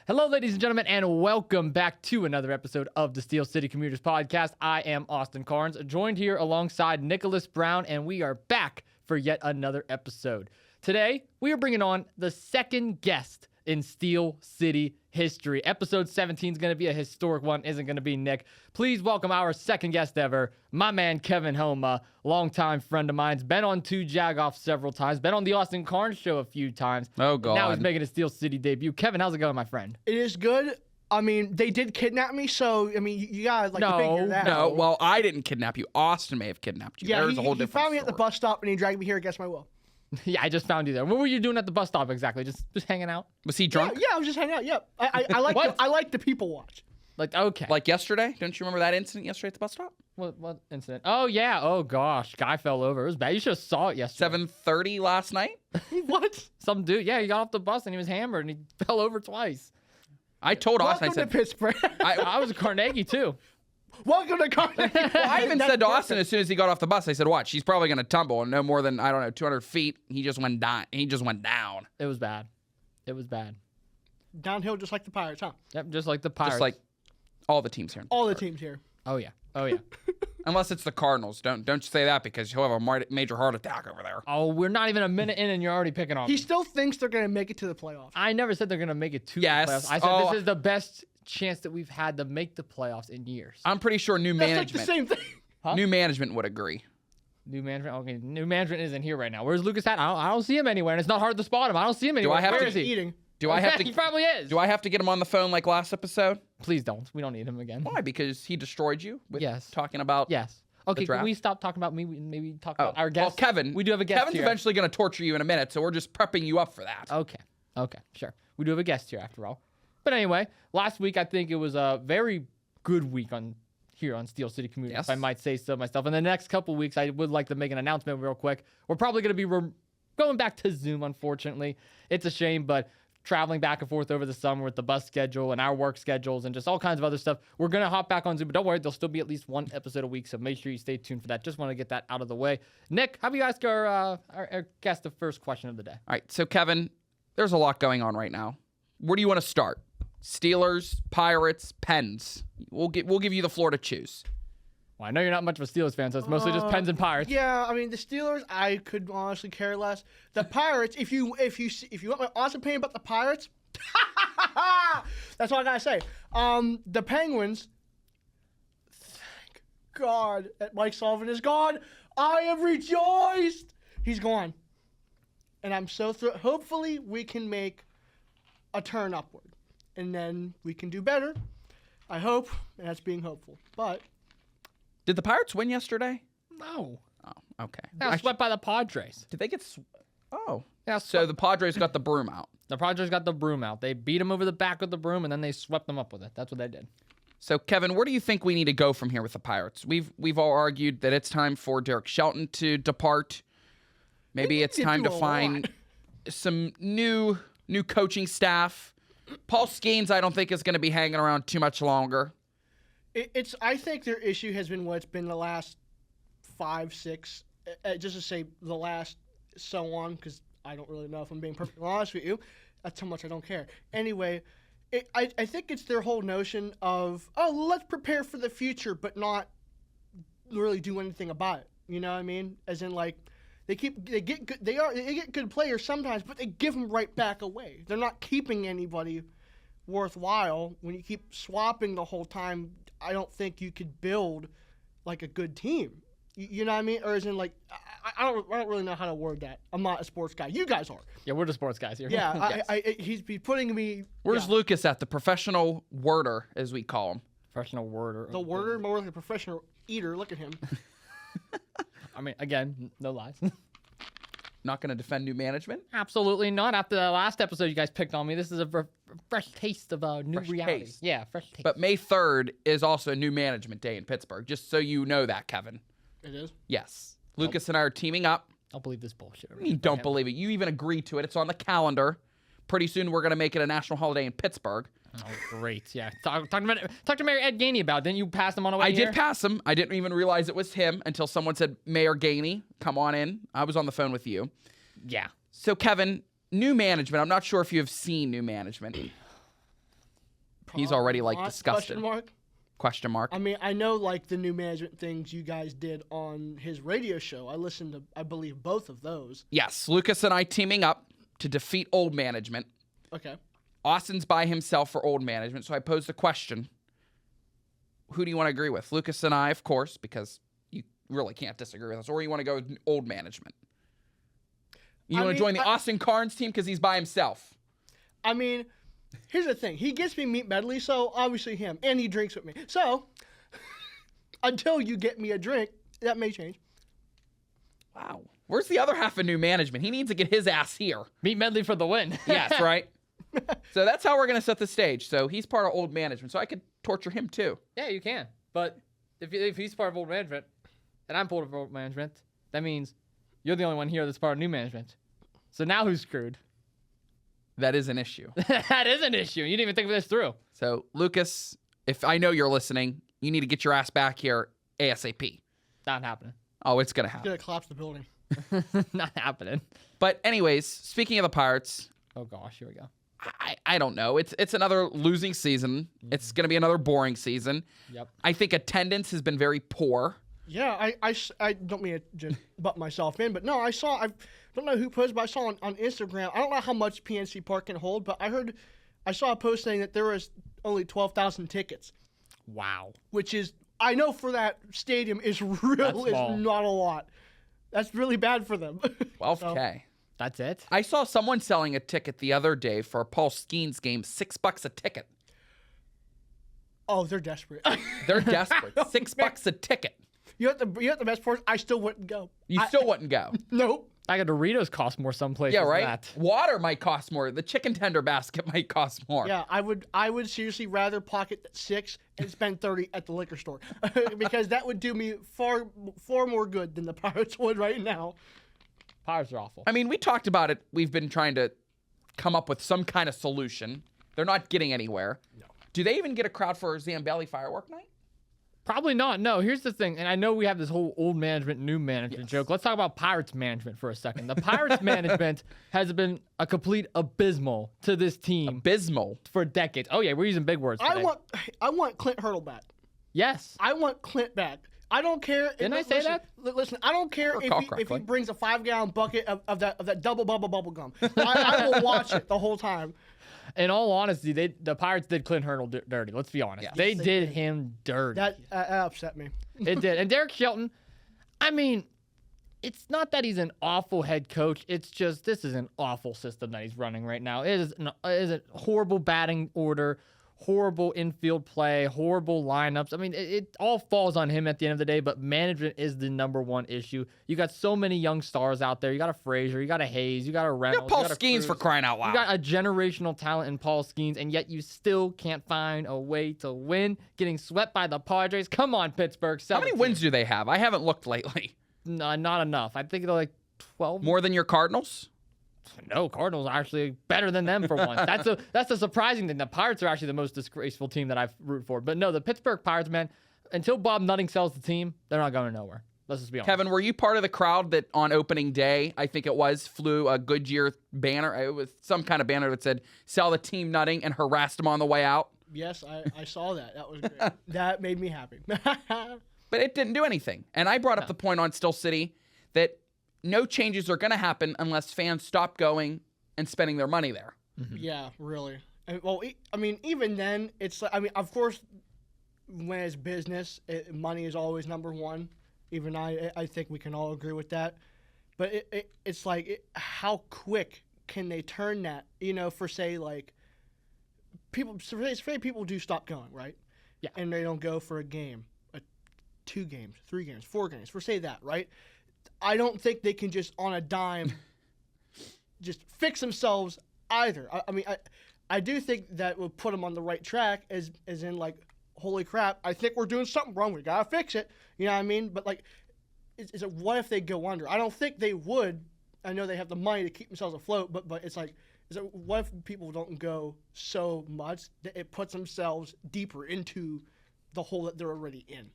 Hello, ladies and gentlemen, and welcome back to another episode of the Steel City Commuters podcast. I am Austin Carnes, joined here alongside Nicholas Brown, and we are back for yet another episode. Today, we are bringing on the second guest in Steel City history. Episode 17 is going to be a historic one, isn't going to be Nick. Please welcome our second guest ever, my man Kevin Homa, longtime friend of mine. He's been on 2 Jagoffs several times, been on the Austin Carnes show a few times. Oh, God. Now he's making a Steel City debut. Kevin, how's it going, my friend? It is good. I mean, they did kidnap me, so, I mean, you gotta, figure that out. No, well, I didn't kidnap you. Austin may have kidnapped you. Yeah, There's a whole he different found me at the story. bus stop, and he dragged me here against my will. Yeah, I just found you there. What were you doing at the bus stop exactly? Just hanging out? Was he drunk? Yeah, I was just hanging out, yep. I like the people watch. Like, okay. Like yesterday? Don't you remember that incident yesterday at the bus stop? What incident? Oh, yeah. Oh, gosh. Guy fell over. It was bad. You should have saw it yesterday. 7:30 last night? What? Some dude, yeah, he got off the bus and he was hammered and he fell over twice. I told Austin, Welcome I said, to Pittsburgh. I was a Carnegie, too. Welcome to Carnegie. well, I even That's said to Austin perfect. as soon as he got off the bus, I said, watch, he's probably going to tumble and no more than, 200 feet. He just went down. It was bad. It was bad. Downhill just like the Pirates, huh? Yep, just like the Pirates. Just like all the teams here. All the teams here. Oh, yeah. Oh, yeah. Unless it's the Cardinals. Don't say that because he'll have a major heart attack over there. Oh, we're not even a minute in and you're already picking on He me. still thinks they're going to make it to the playoffs. I never said they're going to make it to Yes. the playoffs. I said Oh. this is the best chance that we've had to make the playoffs in years. I'm pretty sure new That's management. like the same thing. Huh? New management would agree. New management? Okay, new management isn't here right now. Where's Lucas at? I don't see him anywhere, and it's not hard to spot him. I don't see him anywhere. I have Where to is he? Eating. Do I have to? He probably is. Do I have to get him on the phone like last episode? Please don't. We don't need him again. Why? Because he destroyed you with Yes. talking about. Yes. Okay, can draft? we stop talking about me? Maybe talk Oh, about our well, guest. Kevin. We do have a guest Kevin's here. eventually going to torture you in a minute, so we're just prepping you up for that. Okay, sure. We do have a guest here after all. But anyway, last week I think it was a very good week here on Steel City Commuters, Yes. if I might say so myself. In the next couple weeks, I would like to make an announcement real quick. We're probably going to be going back to Zoom, unfortunately. It's a shame, but traveling back and forth over the summer with the bus schedule and our work schedules and just all kinds of other stuff, we're going to hop back on Zoom. But don't worry, there'll still be at least one episode a week, so make sure you stay tuned for that. Just want to get that out of the way. Nick, how about you ask our guest the first question of the day? All right, so Kevin, there's a lot going on right now. Where do you want to start? Steelers, Pirates, Pens. We'll give you the floor to choose. Well, I know you're not much of a Steelers fan, so it's mostly just Pens and Pirates. Yeah, I mean the Steelers, I could honestly care less. The Pirates, if you want my honest opinion about the Pirates, that's all I gotta say. The Penguins, thank God that Mike Sullivan is gone. I am rejoiced. He's gone, and I'm so hopefully we can make a turn upward, and then we can do better. I hope, and that's being hopeful, but. Did the Pirates win yesterday? No. Oh, okay. They got swept by the Padres. Did they get? Oh. Yeah, So the Padres got the broom out. The Padres got the broom out. They beat them over the back with the broom, and then they swept them up with it. That's what they did. So Kevin, where do you think we need to go from here with the Pirates? We've all argued that it's time for Derek Shelton to depart. Maybe it's did time do to a find some new coaching staff. Paul Skeens, I don't think is going to be hanging around too much longer. I think their issue has been what's been the last 5, 6, just to say the last so on, because I don't really know if I'm being perfectly honest with you. That's how much I don't care. Anyway, I think it's their whole notion of, let's prepare for the future, but not really do anything about it. You know what I mean? As in, like, they get good players sometimes, but they give them right back away. They're not keeping anybody worthwhile. When you keep swapping the whole time, I don't think you could build like a good team. You know what I mean? Or as in, like, I don't really know how to word that. I'm not a sports guy. You guys are. Yeah, we're the sports guys here. Yeah, Yes. he's putting me. Where's yeah. Lucas at? The professional worder, as we call him. Professional worder. The worder, more like a professional eater. Look at him. I mean, again, no lies. Not going to defend new management. Absolutely not. After the last episode you guys picked on me, this is a fresh taste of new Fresh reality. taste. Yeah, fresh taste. But May 3rd is also a new management day in Pittsburgh, just so you know that, Kevin. It is. Yes. Lucas and I are teaming up. Don't believe this bullshit. You don't believe it. You even agreed to it. It's on the calendar. Pretty soon we're going to make it a national holiday in Pittsburgh. Oh, great. Yeah. Talk to Mayor Ed Gainey about it. Didn't you pass him on the way I here? did pass him. I didn't even realize it was him until someone said, Mayor Gainey, come on in. I was on the phone with you. Yeah. So, Kevin, new management. I'm not sure if you have seen new management. He's already like Not? disgusted. Question mark. I mean, I know like the new management things you guys did on his radio show. I listened to, I believe, both of those. Yes, Lucas and I teaming up to defeat old management. Okay. Austin's by himself for old management, so I posed a question. Who do you want to agree with? Lucas and I, of course, because you really can't disagree with us. Or you want to go with old management? You want to join the Austin Carnes team because he's by himself? I mean, here's the thing. He gets me meat medley, so obviously him. And he drinks with me. So, until you get me a drink, that may change. Wow. Where's the other half of new management? He needs to get his ass here. Meat medley for the win. Yes, right? So that's how we're going to set the stage. So he's part of old management, so I could torture him too. Yeah, you can. But if he's part of old management, and I'm part of old management, that means you're the only one here that's part of new management. So now who's screwed? That is an issue. That is an issue. You didn't even think of this through. So, Lucas, if I know you're listening, you need to get your ass back here ASAP. Not happening. Oh, it's going to He's happen. going to collapse the building. Not happening. But anyways, speaking of the Pirates, Oh, gosh. Here we go. I don't know. It's another losing season. It's going to be another boring season. Yep. I think attendance has been very poor. Yeah, I don't mean to just butt myself in, but no, I don't know who posted, but I saw on Instagram. I don't know how much PNC Park can hold, but I saw a post saying that there was only 12,000 tickets, Wow. which is, I know for that stadium is small. not a lot. That's really bad for them. 12K. That's it? I saw someone selling a ticket the other day for a Paul Skeens game, $6 a ticket. Oh, they're desperate. They're desperate. $6 a ticket. You know the best part? I still wouldn't go. You still wouldn't go. Nope. I got Doritos cost more some places Yeah, than right? that. Water might cost more. The chicken tender basket might cost more. Yeah, I would seriously rather pocket 6 and spend 30 at the liquor store because that would do me far more good than the Pirates would right now. Pirates are awful. I mean, we talked about it. We've been trying to come up with some kind of solution. They're not getting anywhere. No. Do they even get a crowd for Zambelli firework night? Probably not. No, here's the thing. And I know we have this whole old management, new management joke. Let's talk about Pirates management for a second. The Pirates management has been a complete abysmal to this team. Abysmal. For decades. Oh, yeah, we're using big words today. I want Clint Hurdle back. Yes. I want Clint back. I don't care. Didn't I say that? Listen, I don't care if he brings a 5-gallon bucket of that double bubble gum. I will watch it the whole time. In all honesty, the Pirates did Clint Hurdle dirty. Let's be honest. Yes. They did him dirty. That upset me. It did. And Derek Shelton, I mean, it's not that he's an awful head coach. It's just this is an awful system that he's running right now. It is a horrible batting order, horrible infield play, horrible lineups. I mean, it all falls on him at the end of the day, but management is the number one issue. You got so many young stars out there. You got a Frazier, you got a Hayes, you got a Reynolds. You got Paul you got a Skeens Cruz. for crying out loud. You got a generational talent in Paul Skeens, and yet you still can't find a way to win. Getting swept by the Padres. Come on, Pittsburgh. How many wins do they have? I haven't looked lately. No, not enough. I think they're like 12. More than your Cardinals? No, Cardinals are actually better than them for once. That's a surprising thing. The Pirates are actually the most disgraceful team that I've rooted for. But no, the Pittsburgh Pirates, man, until Bob Nutting sells the team, they're not going nowhere. Let's just be honest. Kevin, were you part of the crowd that on opening day, I think it was, flew a Goodyear banner? It was some kind of banner that said, sell the team Nutting, and harassed them on the way out? Yes, I saw that. That was great. That made me happy. But it didn't do anything. And I brought up the point on Still City that no changes are going to happen unless fans stop going and spending their money there. Mm-hmm. Yeah, really. I mean, even then, it's like, I mean, of course, when it's business, money is always number one. Even I think we can all agree with that. But it's like, how quick can they turn that, for say, like, people do stop going, right? Yeah. And they don't go for a game, 2 games, 3 games, 4 games, for say that, right? I don't think they can just on a dime just fix themselves either. I mean, I do think that would put them on the right track as in like, holy crap, I think we're doing something wrong. We got to fix it. You know what I mean? But like, is it what if they go under? I don't think they would. I know they have the money to keep themselves afloat, but it's like, what if people don't go so much that it puts themselves deeper into the hole that they're already in?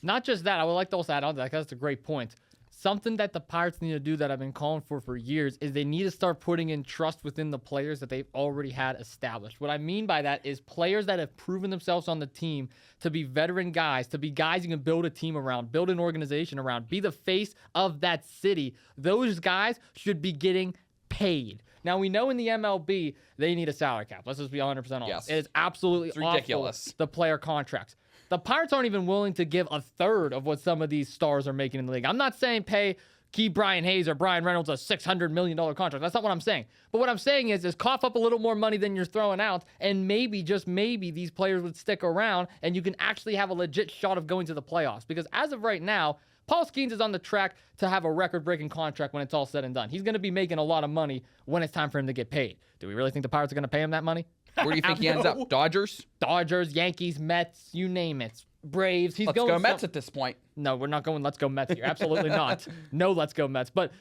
Not just that. I would like to also add on to that because that's a great point. something that the Pirates need to do that I've been calling for years is they need to start putting in trust within the players that they've already had established. What I mean by that is players that have proven themselves on the team to be veteran guys, to be guys you can build a team around, build an organization around, be the face of that city. Those guys should be getting paid. Now, we know in the MLB, they need a salary cap. Let's just be 100% honest. Yes. It is absolutely ridiculous. awful, the player contracts. The Pirates aren't even willing to give a third of what some of these stars are making in the league. I'm not saying pay Key Brian Hayes or Brian Reynolds a $600 million contract. That's not what I'm saying. But what I'm saying is cough up a little more money than you're throwing out, and maybe, just maybe, these players would stick around, and you can actually have a legit shot of going to the playoffs. Because as of right now, Paul Skeens is on the track to have a record-breaking contract when it's all said and done. He's going to be making a lot of money when it's time for him to get paid. Do we really think the Pirates are going to pay him that money? Where do you think he ends up? Dodgers? Dodgers, Yankees, Mets, you name it. Braves. Let's go Mets at this point. No, we're not going let's go Mets here. Absolutely not. No, let's go Mets. But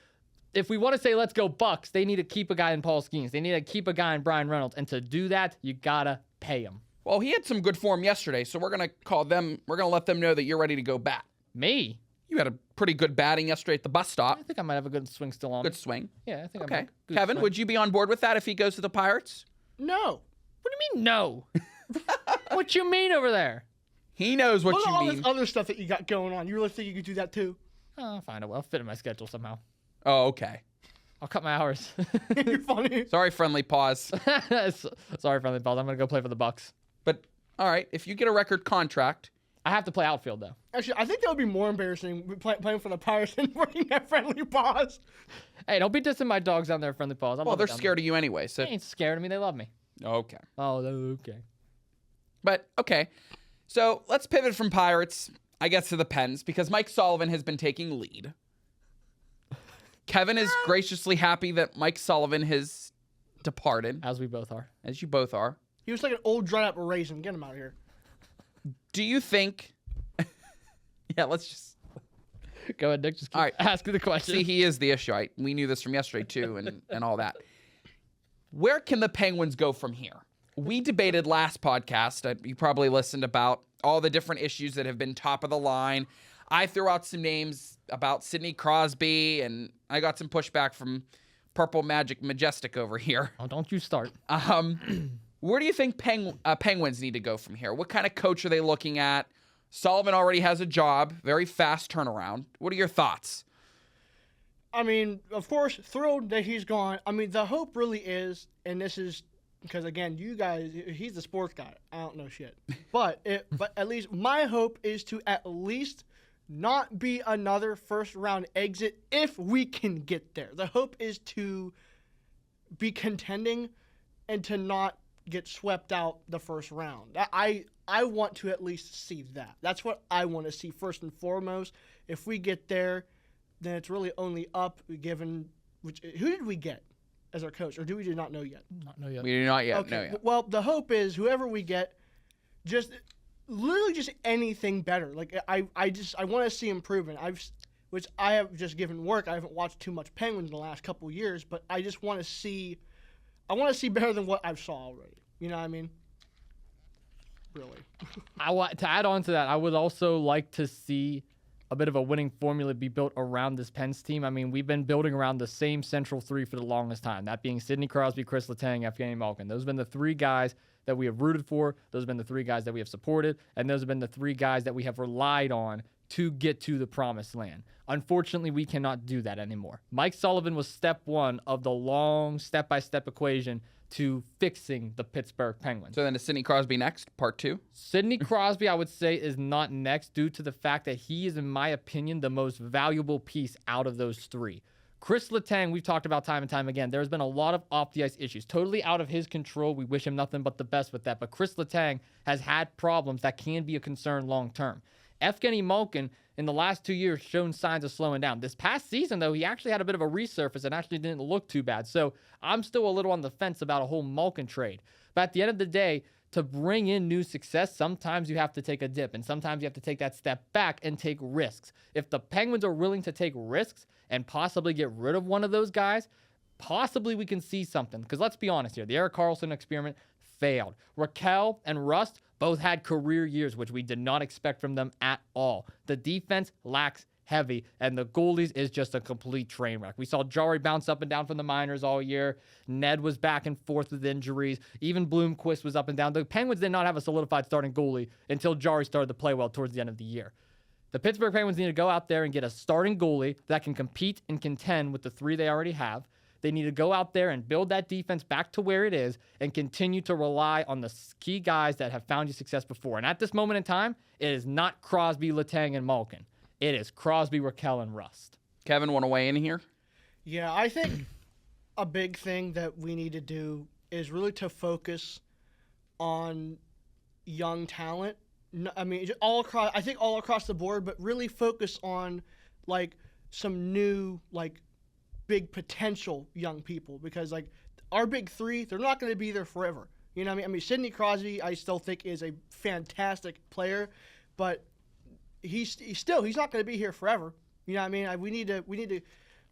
if we want to say let's go Bucks, they need to keep a guy in Paul Skeens. They need to keep a guy in Brian Reynolds. And to do that, you got to pay him. Well, he had some good form yesterday, so we're going to call them. We're going to let them know that you're ready to go bat. Me? You had a pretty good batting yesterday at the bus stop. I think I might have a good swing still on. Good swing. Yeah, I think Okay. I'm a good Kevin, swing. would you be on board with that if he goes to the Pirates? No. What do you mean no? What you mean over there? He knows what What you all mean. this other stuff that you got going on? You really think you could do that too? Oh, fine. I'll fit in my schedule somehow. Oh, okay. I'll cut my hours. You're funny. Sorry, friendly pause. Sorry, friendly balls. I'm gonna go play for the Bucks. But all right, if you get a record contract, I have to play outfield though. Actually, I think that would be more embarrassing playing for the Pirates than working at Friendly Paws. Hey, don't be dissing my dogs down there, friendly balls. well, they're scared of you anyway. So They ain't scared of me. They love me. okay. Oh, okay. But okay, so let's pivot from Pirates, I guess, to the Pens because Mike Sullivan has been taking lead. Kevin is graciously happy that Mike Sullivan has departed, As we both are. as you both are. He was like an old dried up raisin. Get him out of here. Do you think? Yeah, let's just Go ahead, Nick. Just keep All right. asking the question. see. He is the issue. We knew this from yesterday too, and all that. Where can the Penguins go from here? We debated last podcast. You probably listened about all the different issues that have been top of the line. I threw out some names about Sidney Crosby, and I got some pushback from Purple Magic Majestic over here. Oh, don't you start. Where do you think Penguins need to go from here? What kind of coach are they looking at? Sullivan already has a job, very fast turnaround. What are your thoughts? I mean, of course, thrilled that he's gone. I mean, the hope really is, and this is because again, you guys, he's the sports guy. I don't know shit, but at least my hope is to at least not be another first round exit if we can get there. The hope is to be contending and to not get swept out the first round. I want to at least see that. That's what I want to see first and foremost. If we get there, then it's really only up given who did we get as our coach, or do we not know yet? Not know yet. We do not yet Okay. know yet. Well, the hope is whoever we get, just literally just anything better. Like I want to see improvement. Which I have just given work. I haven't watched too much Penguins in the last couple of years, but I just want to see. I want to see better than what I've saw already. You know what I mean? Really. To add on to that, I would also like to see a bit of a winning formula be built around this Pens team. I mean, we've been building around the same central three for the longest time, that being Sidney Crosby, Chris Letang, Evgeny Malkin. Those have been the three guys that we have rooted for. Those have been the three guys that we have supported. And those have been the three guys that we have relied on to get to the promised land. Unfortunately, we cannot do that anymore. Mike Sullivan was step one of the long step-by-step equation to fixing the Pittsburgh Penguins. So then is Sidney Crosby next, part two? Sidney Crosby, I would say, is not next due to the fact that he is, in my opinion, the most valuable piece out of those three. Chris Letang, we've talked about time and time again. There's been a lot of off-the-ice issues. Totally out of his control. We wish him nothing but the best with that. But Chris Letang has had problems that can be a concern long-term. Evgeny Malkin, in the last 2 years, shown signs of slowing down. This past season, though, he actually had a bit of a resurface and actually didn't look too bad. So I'm still a little on the fence about a whole Malkin trade. But at the end of the day, to bring in new success, sometimes you have to take a dip, and sometimes you have to take that step back and take risks. If the Penguins are willing to take risks and possibly get rid of one of those guys, possibly we can see something. Because let's be honest here, the Erik Karlsson experiment failed. Raquel and Rust both had career years, which we did not expect from them at all. The defense lacks heavy, and the goalies is just a complete train wreck. We saw Jari bounce up and down from the minors all year. Ned was back and forth with injuries. Even Bloomquist was up and down. The Penguins did not have a solidified starting goalie until Jari started to play well towards the end of the year. The Pittsburgh Penguins need to go out there and get a starting goalie that can compete and contend with the 3 they already have. They need to go out there and build that defense back to where it is and continue to rely on the key guys that have found you success before. And at this moment in time, it is not Crosby, Letang, and Malkin. It is Crosby, Raquel, and Rust. Kevin, want to weigh in here? Yeah, I think a big thing that we need to do is really to focus on young talent. I mean, all across the board, but really focus on like some new like big potential young people, because like our big 3, they're not going to be there forever. You know what I mean? I mean, Sidney Crosby, I still think is a fantastic player, but he's not going to be here forever. You know what I mean? We need to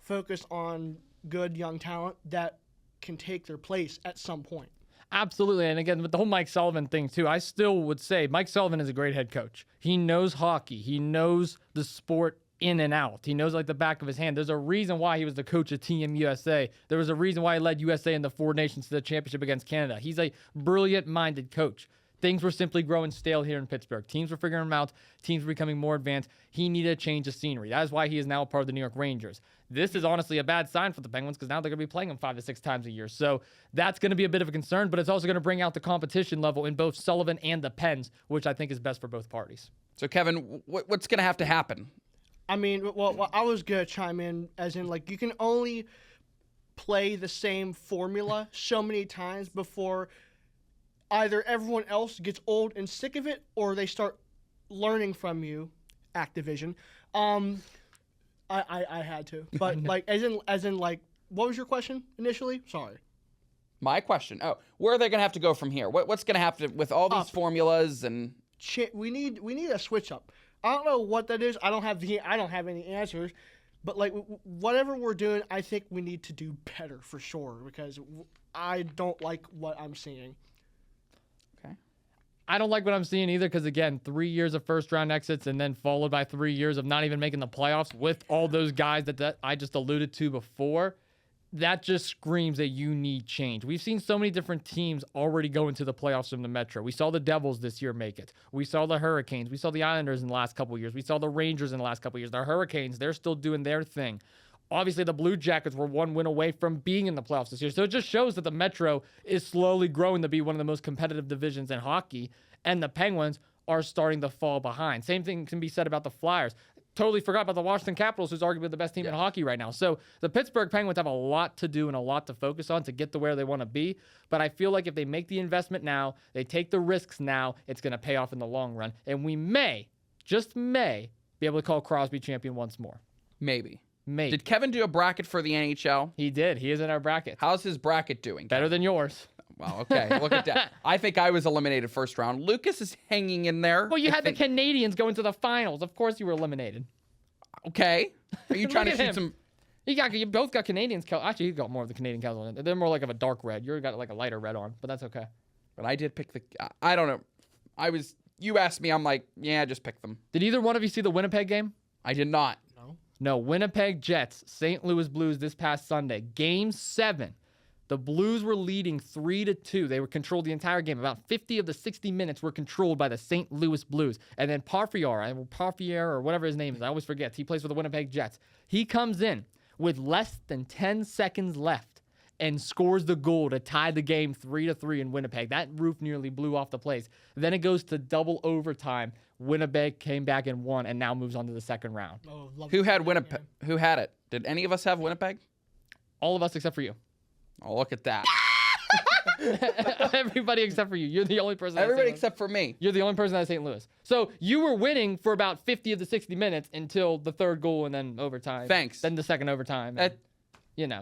focus on good young talent that can take their place at some point. Absolutely. And again, with the whole Mike Sullivan thing too, I still would say Mike Sullivan is a great head coach. He knows hockey. He knows the sport in and out. He knows like the back of his hand. There's a reason why he was the coach of Team USA. There was a reason why he led USA in the 4 Nations to the championship against Canada. He's a brilliant-minded coach. Things were simply growing stale here in Pittsburgh. Teams were figuring him out. Teams were becoming more advanced. He needed a change of scenery. That is why he is now a part of the New York Rangers. This is honestly a bad sign for the Penguins because now they're going to be playing him 5 to 6 times a year. So that's going to be a bit of a concern, but it's also going to bring out the competition level in both Sullivan and the Pens, which I think is best for both parties. So, Kevin, what's going to have to happen? I mean, well, I was going to chime in as in, like, you can only play the same formula so many times before either everyone else gets old and sick of it or they start learning from you, Activision. I had to. But, like, as in, like, what was your question initially? Sorry. My question. Oh, where are they going to have to go from here? What's going to happen with all these formulas and... We need a switch up. I don't know what that is. I don't have any answers, but like whatever we're doing, I think we need to do better for sure because I don't like what I'm seeing. Okay. I don't like what I'm seeing either because, again, 3 years of first-round exits and then followed by 3 years of not even making the playoffs with all those guys that I just alluded to before. That just screams that you need change. We've seen so many different teams already go into the playoffs from the Metro. We saw the Devils this year make it. We saw the Hurricanes. We saw the Islanders in the last couple of years. We saw the Rangers in the last couple of years. The Hurricanes, they're still doing their thing. Obviously, the Blue Jackets were 1 win away from being in the playoffs this year. So it just shows that the Metro is slowly growing to be one of the most competitive divisions in hockey, and the Penguins are starting to fall behind. Same thing can be said about the Flyers. Totally forgot about the Washington Capitals, who's arguably the best team in hockey right now. So the Pittsburgh Penguins have a lot to do and a lot to focus on to get to where they want to be. But I feel like if they make the investment now, they take the risks now, it's going to pay off in the long run. And we may, just may, be able to call Crosby champion once more. Maybe. Maybe. Did Kevin do a bracket for the NHL? He did. He is in our bracket. How's his bracket doing? Better than yours. Well, okay. Look at that. I think I was eliminated first round. Lucas is hanging in there. Well, you had the Canadians go into the finals. Of course you were eliminated. Okay. Are you trying to shoot him. some... You both got Canadians. Actually, you got more of the Canadian Cows on it. They're more like of a dark red. You got like a lighter red on, but that's okay. But I did pick the... I don't know. You asked me, I'm like, yeah, just pick them. Did either one of you see the Winnipeg game? I did not. No, Winnipeg Jets, St. Louis Blues this past Sunday. Game 7. The Blues were leading 3-2. They were controlled the entire game. About 50 of the 60 minutes were controlled by the St. Louis Blues. And then Parfier, or whatever his name is, I always forget. He plays for the Winnipeg Jets. He comes in with less than 10 seconds left and scores the goal to tie the game 3-3 in Winnipeg. That roof nearly blew off the place. Then it goes to double overtime. Winnipeg came back and won and now moves on to the second round. Who had Winnipeg? Who had it? Did any of us have Winnipeg? All of us except for you. Oh, look at that. Everybody except for you. You're the only person. Everybody except for me. You're the only person that has St. Louis. So you were winning for about 50 of the 60 minutes until the third goal and then overtime. Thanks. Then the second overtime. And,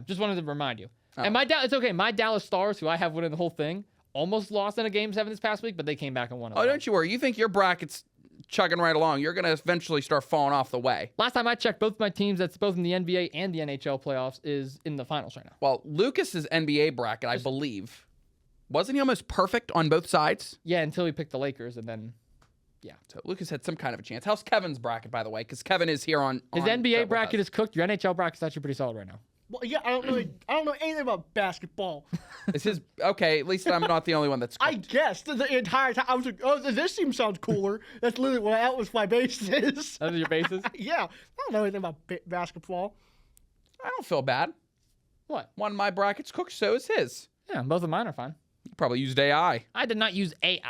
just wanted to remind you. Oh. And it's okay. My Dallas Stars, who I have winning the whole thing, almost lost in a Game 7 this past week, but they came back and won it. Oh, don't you worry. You think your bracket's chugging right along. You're going to eventually start falling off the way. Last time I checked, both my teams that's both in the NBA and the NHL playoffs is in the finals right now. Well, Lucas's NBA bracket, I believe, wasn't he almost perfect on both sides? Yeah, until he picked the Lakers, and then Yeah. So Lucas had some kind of a chance. How's Kevin's bracket, by the way? Because Kevin is here on. His NBA bracket is cooked. Your NHL bracket's actually pretty solid right now. Well, yeah, I don't know anything about basketball. Is his okay? At least I'm not the only one that's. I Cooked. guessed the entire time. I was like, oh, this sounds cooler. That's literally what that was my basis. Those are your bases? Yeah, I don't know anything about basketball. I don't feel bad. What? One of my brackets cooked, so is his. Yeah, both of mine are fine. You probably used AI I did not use AI.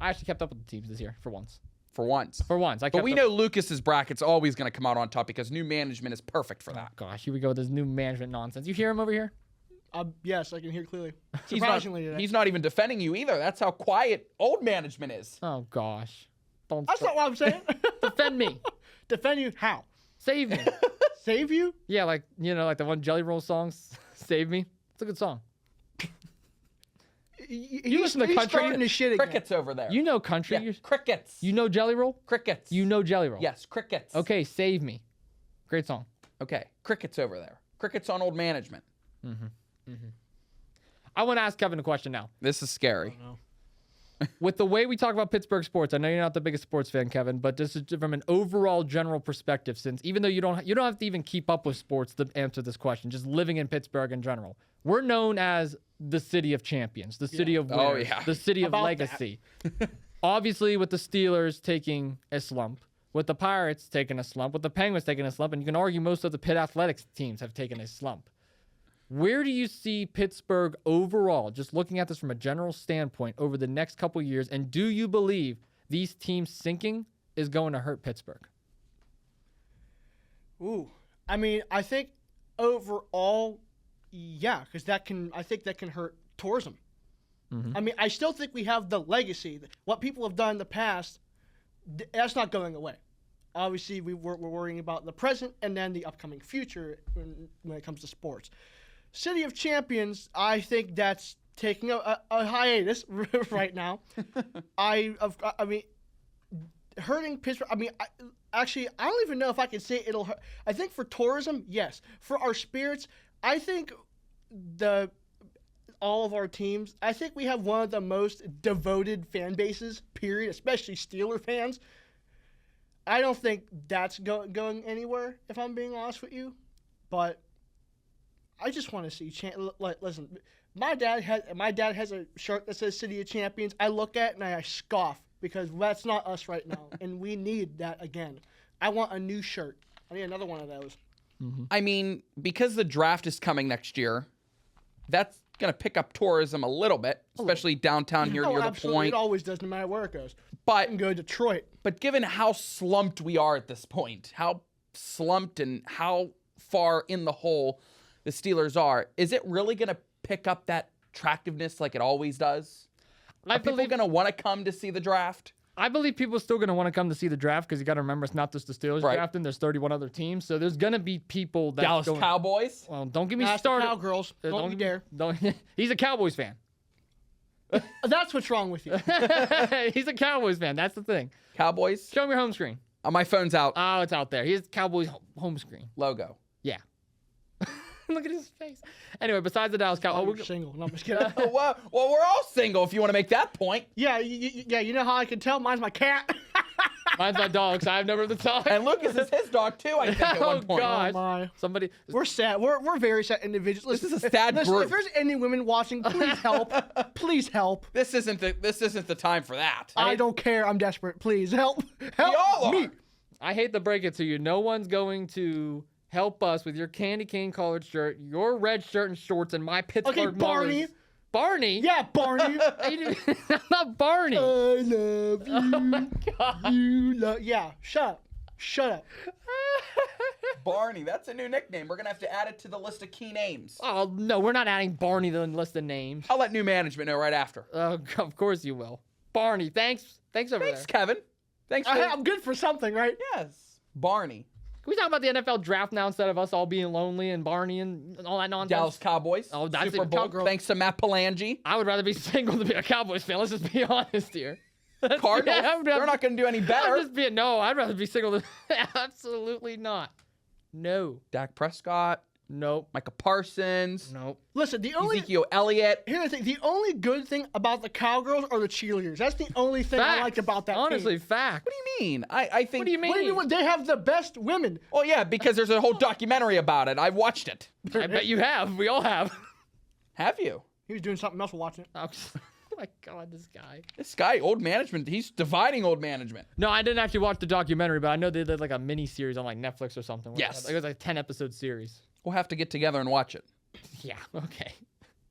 I actually kept up with the teams this year for once. for once. For once. But we know Lucas's bracket's always going to come out on top because new management is perfect for Oh, that. gosh, here we go with this new management nonsense. You hear him over here? Yes, I can hear clearly. He's Surprisingly today. he's not even defending you either. That's how quiet old management is. Oh, gosh. Don't That's not what I'm saying. defend me. Defend you? How? Save me. Save you? Yeah, like, like the one Jelly Roll song, Save Me. It's a good song. You listen to he's country? starting to shit again. Crickets over there. You know country. Yeah, crickets. You know Jelly Roll? Crickets. You know Jelly Roll. Yes, crickets. Okay, Save Me. Great song. Okay, crickets over there. Crickets on old management. I want to ask Kevin a question now. This is scary. With the way we talk about Pittsburgh sports, I know you're not the biggest sports fan, Kevin, but this is from an overall general perspective. Since even though you don't have to even keep up with sports to answer this question, just living in Pittsburgh in general, we're known as the city of champions, the city of winners, Oh, yeah. the city of About legacy. Obviously, with the Steelers taking a slump, with the Pirates taking a slump, with the Penguins taking a slump, and you can argue most of the Pitt Athletics teams have taken a slump. Where do you see Pittsburgh overall, just looking at this from a general standpoint, over the next couple years? And do you believe these teams sinking is going to hurt Pittsburgh? Ooh, I mean, I think overall, yeah, because I think that can hurt tourism. I mean, I still think we have the legacy. What people have done in the past, that's not going away. Obviously, we're worrying about the present and then the upcoming future when it comes to sports. City of Champions, I think that's taking a hiatus right now. I mean, hurting Pittsburgh. I mean, I don't even know if I can say it'll hurt. I think for tourism, yes. For our spirits, I think all of our teams, I think we have one of the most devoted fan bases, period, especially Steeler fans. I don't think that's going anywhere, if I'm being honest with you. But I just want to see. Listen, my dad has a shirt that says City of Champions. I look at it and I scoff because that's not us right now, and we need that again. I want a new shirt. I need another one of those. I mean, because the draft is coming next year, that's going to pick up tourism a little bit, especially downtown here near the Absolutely. point. It always does, no matter where it goes. But I can go to Detroit. But given how slumped we are at this point, how slumped and how far in the hole the Steelers are, is it really going to pick up that attractiveness like it always does? Are people going to want to come to see the draft? I believe people are still going to want to come to see the draft because you got to remember it's not just the Steelers drafting. There's 31 other teams, so there's going to be people that Dallas Cowboys. Well, don't get me That's started. the Cowgirls. Don't you dare. He's a Cowboys fan. That's what's wrong with you. He's a Cowboys fan. That's the thing. Cowboys. Show me your home screen. My phone's out. Oh, it's out there. He's Cowboys home screen. Logo. Yeah. Look at his face. Anyway, besides the Dallas Cowboys, We're single. No, I'm just kidding. well, we're all single if you want to make that point. Yeah, you know how I can tell? Mine's my cat. mine's my dog, so I have never the time. And Lucas is his dog too, I think, at one point. God. Oh, my. Somebody. We're sad. We're very sad individuals. This is a sad Listen, group. if there's any women watching, please help. Please help. This isn't the time for that. I don't care. I'm desperate. Please help. Help all me. are. I hate to break it to you. No one's going to help us with your candy cane collared shirt, your red shirt and shorts, and my Pittsburgh Okay, Barney. Maroons. Barney? Yeah, Barney. I'm not Barney. I love you. Oh my God. Yeah, shut up. Shut up. Barney, that's a new nickname. We're going to have to add it to the list of key names. Oh, no, we're not adding Barney to the list of names. I'll let new management know right after. Of course you will. Barney, thanks over Thanks, there. Kevin. Thanks for I'm good for something, right? Yes. Barney. Can we talk about the NFL draft now instead of us all being lonely and Barney and all that nonsense? Dallas Cowboys. Oh, that's Super it. Bowl. Cowgirl. Thanks to Matt Palangi. I would rather be single than be a Cowboys fan. Let's just be honest here. Cardinals. Yeah, They're not going to do any better. No, I'd rather be single than absolutely not. No. Dak Prescott. Nope. Micah Parsons. Nope. Listen, the only Ezekiel Elliott. here's the thing: the only good thing about the Cowgirls are the cheerleaders. That's the only thing I like about that. Honestly, team. fact. What do you mean? I think. What do you mean? What do you mean? They have the best women. Well, yeah, because there's a whole documentary about it. I watched it. I bet you have. We all have. Have you? He was doing something else while watching it. Oh my God, this guy. This guy, old management. He's dividing old management. No, I didn't actually watch the documentary, but I know they did like a mini series on like Netflix or something. Yes. It was like a 10-episode series. We'll have to get together and watch it. Yeah. Okay.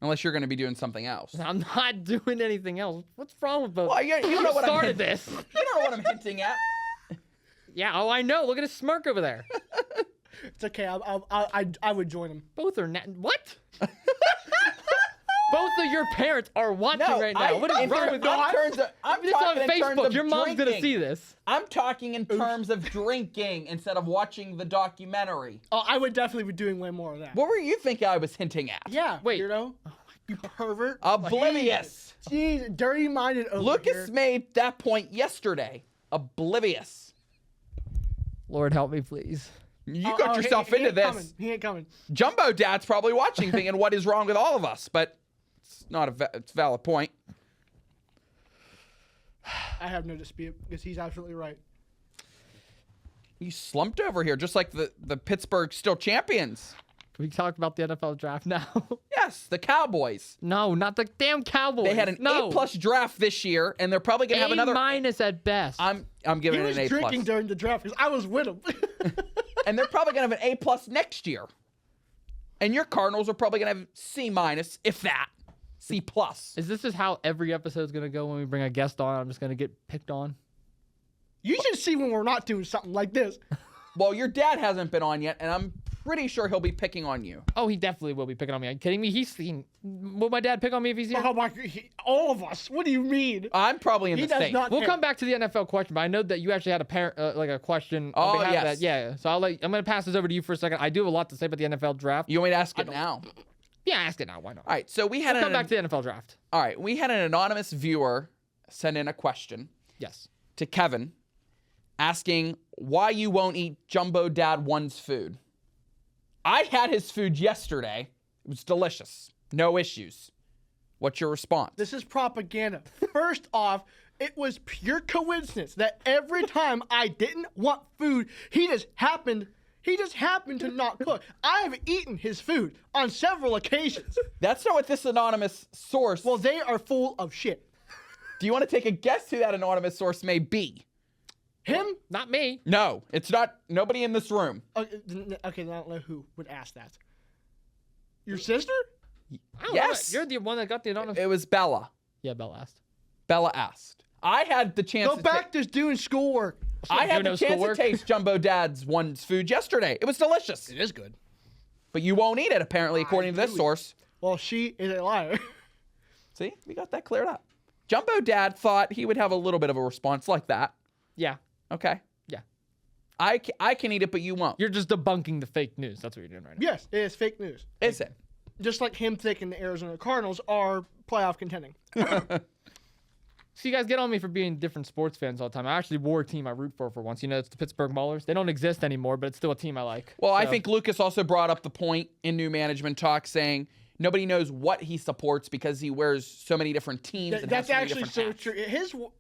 Unless you're going to be doing something else. I'm not doing anything else. What's wrong with both? Well, you don't know what I'm started hinting- this. You don't know what I'm hinting at. Yeah. Oh, I know. Look at his smirk over there. It's okay. I would join him. Both are what? Both of your parents are watching right now. What is wrong with you? I'm This on talking in terms Facebook. of Your mom's gonna drinking. see this. I'm talking in terms of drinking instead of watching the documentary. Oh, I would definitely be doing way more of that. What were you thinking I was hinting at? Yeah. Wait. Weirdo. You pervert. Oblivious. Jeez, dirty-minded over Lucas here. made that point yesterday. Oblivious. Lord help me, pleas. You got yourself he into ain't this. Coming. He ain't coming. Jumbo Dad's probably watching, thinking what is wrong with all of us, but it's not it's a valid point. I have no dispute because he's absolutely right. You slumped over here, just like the Pittsburgh still champions. Can we talk about the NFL draft now? Yes, the Cowboys. No, not the damn Cowboys. They had an A+ draft this year, and they're probably gonna have another. A- at best. I'm He giving was it an A+. drinking during the draft because I was with him. And they're probably gonna have an A+ next year. And your Cardinals are probably gonna have C-, if that. C+. Is this just how every episode is gonna go when we bring a guest on? I'm just gonna get picked on. You should see when we're not doing something like this. Well, your dad hasn't been on yet, and I'm pretty sure he'll be picking on you. Oh, he definitely will be picking on me. Are you kidding me? He's seen. Will my dad pick on me if he's here? Oh my! All of us. What do you mean? I'm probably in He the does state. not. We'll care. come back to the NFL question, but I know that you actually had a like a question. Oh, on behalf yes. of that. Yeah. So I'm gonna pass this over to you for a second. I do have a lot to say about the NFL draft. You want me to ask it now? Yeah, ask it now. Why not? All right, so we had We'll come back to the NFL draft. All right, we had an anonymous viewer send in a question Yes. to Kevin asking why you won't eat Jumbo Dad 1's food. I had his food yesterday. It was delicious. No issues. What's your response? This is propaganda. First off, it was pure coincidence that every time I didn't want food, he just happened to not cook. I have eaten his food on several occasions. That's not what this anonymous source. Well, they are full of shit. Do you want to take a guess who that anonymous source may be? Him? Not me. No, it's not. Nobody in this room. Okay, then I don't know who would ask that. Your sister? I don't Yes. know. You're the one that got the anonymous. It was Bella. Yeah, Bell asked. Bella asked. I had the chance. Go back to doing schoolwork. I had doing the no chance schoolwork. to taste Jumbo Dad's 1's food yesterday. It was delicious. It is good. But you won't eat it, apparently, according to this do. source. Well, she is a liar. See, we got that cleared up. Jumbo Dad thought he would have a little bit of a response like that. Yeah. Okay. Yeah. I can eat it, but you won't. You're just debunking the fake news. That's what you're doing right now. Yes, it is fake news. Is it? Just like him thinking the Arizona Cardinals are playoff contending. So you guys get on me for being different sports fans all the time. I actually wore a team I root for once. You know, it's the Pittsburgh Maulers. They don't exist anymore, but it's still a team I like. Well, I So- think Lucas also brought up the point in new management talk saying nobody knows what he supports because he wears so many different teams. And That's has so many actually different so hats. true.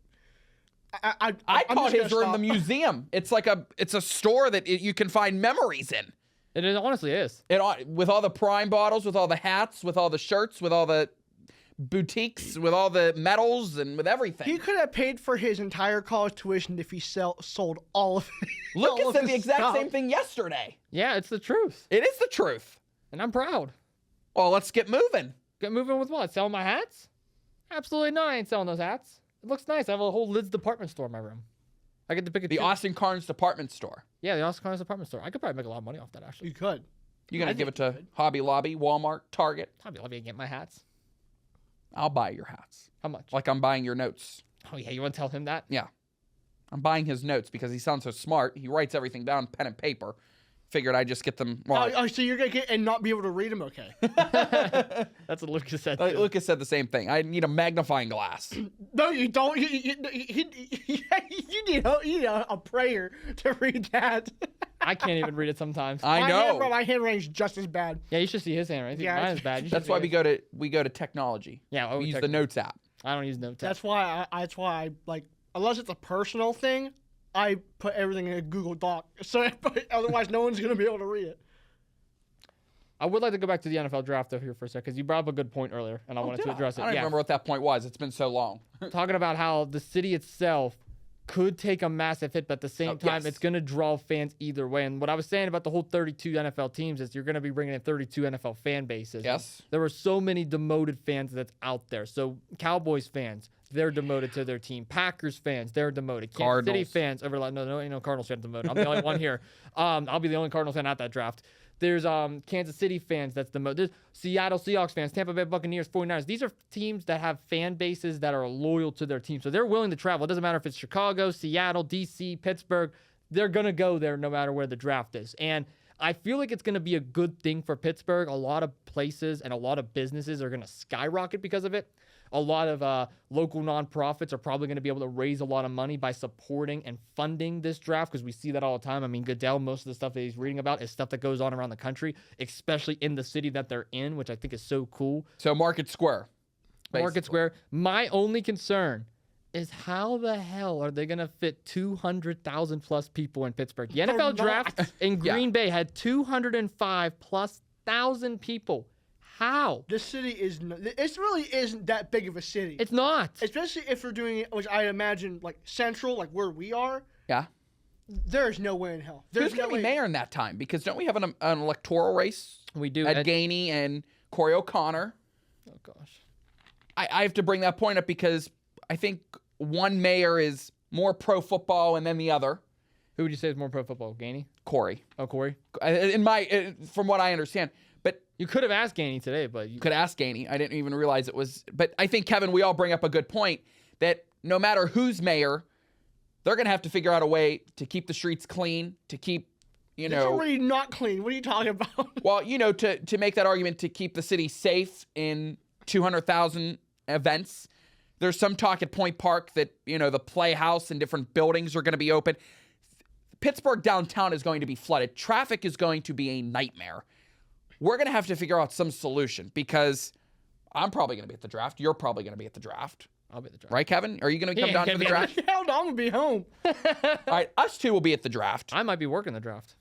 I I'm caught just his gonna room the stop. museum. It's like it's a store that you can find memories in. It honestly is. With all the Prime bottles, with all the hats, with all the shirts, with all the boutiques, with all the medals, and with everything. He could have paid for his entire college tuition if he sold all of it. all Lucas of said his the exact stuff. same thing yesterday. Yeah, it's the truth. It is the truth. And I'm proud. Well, let's get moving. Get moving with what? Selling my hats? Absolutely not. I ain't selling those hats. It looks nice. I have a whole Lids department store in my room. I get to pick a The Austin Carnes department store. Yeah, the Austin Carnes department store. I could probably make a lot of money off that, actually. You could. You gonna I give it think to you Hobby Lobby, Walmart, Target? I'll be lucky to get my hats. I'll buy your hats. How much? Like I'm buying your notes. Oh, yeah, you want to tell him that? Yeah. I'm buying his notes because he sounds so smart. He writes everything down, pen and paper. Figured I'd just get them. Well, Oh, so you're going to get and not be able to read them, okay. That's what Lucas said. Too. Lucas said the same thing. I need a magnifying glass. No, you don't. You need a prayer to read that. I can't even read it sometimes. I know. My handwriting's just as bad. Yeah, you should see his handwriting. Yeah, Mine is bad. You should That's see why his. we go to technology. Yeah, we use the notes app. I don't use notes. That's why I like, unless it's a personal thing, I put everything in a Google Doc. So otherwise, no one's gonna be able to read it. I would like to go back to the NFL draft though here for a second because you brought up a good point earlier, and I wanted to address it. I don't remember what that point was. It's been so long. Talking about how the city itself could take a massive hit, but at the same time, yes. it's going to draw fans either way. And what I was saying about the whole 32 NFL teams is you're going to be bringing in 32 NFL fan bases. Yes. There were so many demoted fans that's out there. So Cowboys fans, they're demoted to their team. Packers fans, they're demoted. Kansas City fans, no, Cardinals fans demoted. I'm the only one here. I'll be the only Cardinals fan at that draft. There's Kansas City fans that's demoted. There's Seattle Seahawks fans, Tampa Bay Buccaneers, 49ers. These are teams that have fan bases that are loyal to their team. So they're willing to travel. It doesn't matter if it's Chicago, Seattle, DC, Pittsburgh. They're going to go there no matter where the draft is. And I feel like it's going to be a good thing for Pittsburgh. A lot of places and a lot of businesses are going to skyrocket because of it. A lot of local nonprofits are probably going to be able to raise a lot of money by supporting and funding this draft because we see that all the time. I mean, Goodell, most of the stuff that he's reading about is stuff that goes on around the country, especially in the city that they're in, which I think is so cool. So Market Square. Market Square. My only concern is how the hell are they going to fit 200,000 plus people in Pittsburgh? The NFL draft in Green Bay had 205 plus thousand people. How? This city it really isn't that big of a city. It's not. Especially if we're doing it, which I imagine, like central, like where we are. Yeah. There's no way in hell. Who's going to be mayor in that time? Because don't we have an electoral race? We do. Ed Gainey and Corey O'Connor. Oh, gosh. I have to bring that point up because I think one mayor is more pro football and then the other. Who would you say is more pro football? Gainey? Corey. Oh, Corey? From what I understand. But you could have asked Gainey today, but you could ask Gainey. I didn't even realize it was. But I think, Kevin, we all bring up a good point that no matter who's mayor, they're going to have to figure out a way to keep the streets clean, to keep, It's already not clean. What are you talking about? Well, to make that argument to keep the city safe in 200,000 events. There's some talk at Point Park that, the Playhouse and different buildings are going to be open. Pittsburgh downtown is going to be flooded. Traffic is going to be a nightmare. We're going to have to figure out some solution because I'm probably going to be at the draft. You're probably going to be at the draft. I'll be at the draft. Right, Kevin? Are you going to come down to the draft? Hell no, I'm going to be home. All right, us two will be at the draft. I might be working the draft.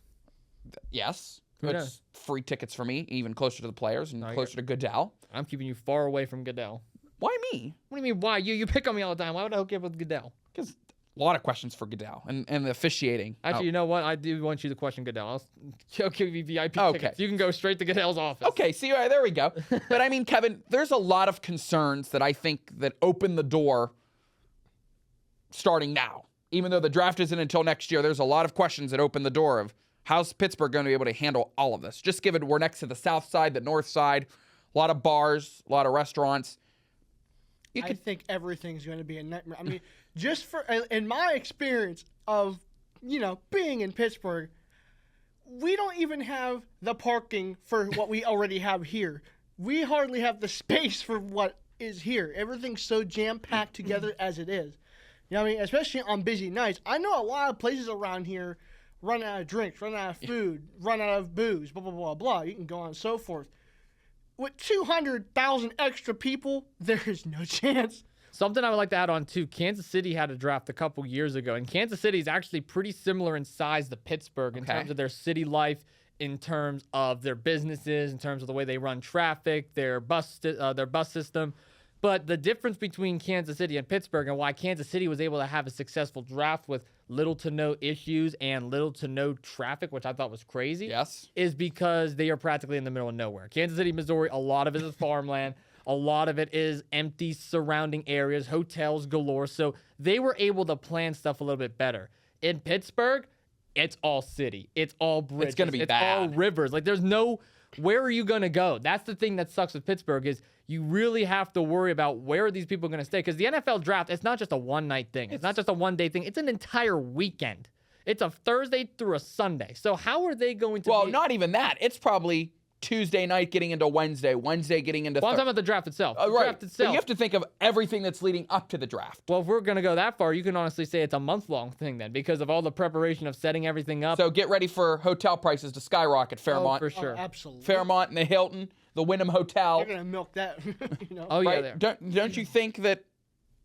Yes. Who It's knows? free tickets for me, even closer to the players and closer to Goodell. I'm keeping you far away from Goodell. Why me? What do you mean, why? You pick on me all the time. Why would I hook you up with Goodell? Because a lot of questions for Goodell and the officiating. Actually, you know what? I do want you to question Goodell. I'll give you VIP tickets. You can go straight to Goodell's office. Okay, see, there we go. But I mean, Kevin, there's a lot of concerns that I think that open the door starting now. Even though the draft isn't until next year, there's a lot of questions that open the door of how's Pittsburgh going to be able to handle all of this? Just given we're next to the south side, the north side, a lot of bars, a lot of restaurants. I think everything's going to be a nightmare. I mean, just in my experience of, being in Pittsburgh, we don't even have the parking for what we already have here. We hardly have the space for what is here. Everything's so jam-packed together as it is. You know what I mean? Especially on busy nights. I know a lot of places around here run out of drinks, run out of food, run out of booze, blah, blah, blah, blah. You can go on and so forth. With 200,000 extra people, there is no chance. Something I would like to add on, too. Kansas City had a draft a couple years ago, and Kansas City is actually pretty similar in size to Pittsburgh in terms of their city life, in terms of their businesses, in terms of the way they run traffic, their bus system. But the difference between Kansas City and Pittsburgh and why Kansas City was able to have a successful draft with little to no issues and little to no traffic, which I thought was crazy, is because they are practically in the middle of nowhere. Kansas City, Missouri, a lot of it is farmland. A lot of it is empty surrounding areas, hotels galore. So they were able to plan stuff a little bit better. In Pittsburgh, it's all city. It's all bridges. It's going to be bad. It's all rivers. Like, there's no... Where are you going to go? That's the thing that sucks with Pittsburgh is you really have to worry about where are these people going to stay. Because the NFL draft, it's not just a one-night thing. It's not just a one-day thing. It's an entire weekend. It's a Thursday through a Sunday. So how are they going to Well, not even that. It's probably Tuesday night getting into Wednesday getting into Well, I'm talking about the draft itself. The right. draft But itself. you have to think of everything that's leading up to the draft. Well, if we're going to go that far, you can honestly say it's a month-long thing then because of all the preparation of setting everything up. So get ready for hotel prices to skyrocket, Fairmont. for sure. Absolutely. Fairmont and the Hilton, the Wyndham Hotel. They're gonna milk that. Oh, yeah. Right? Don't you think that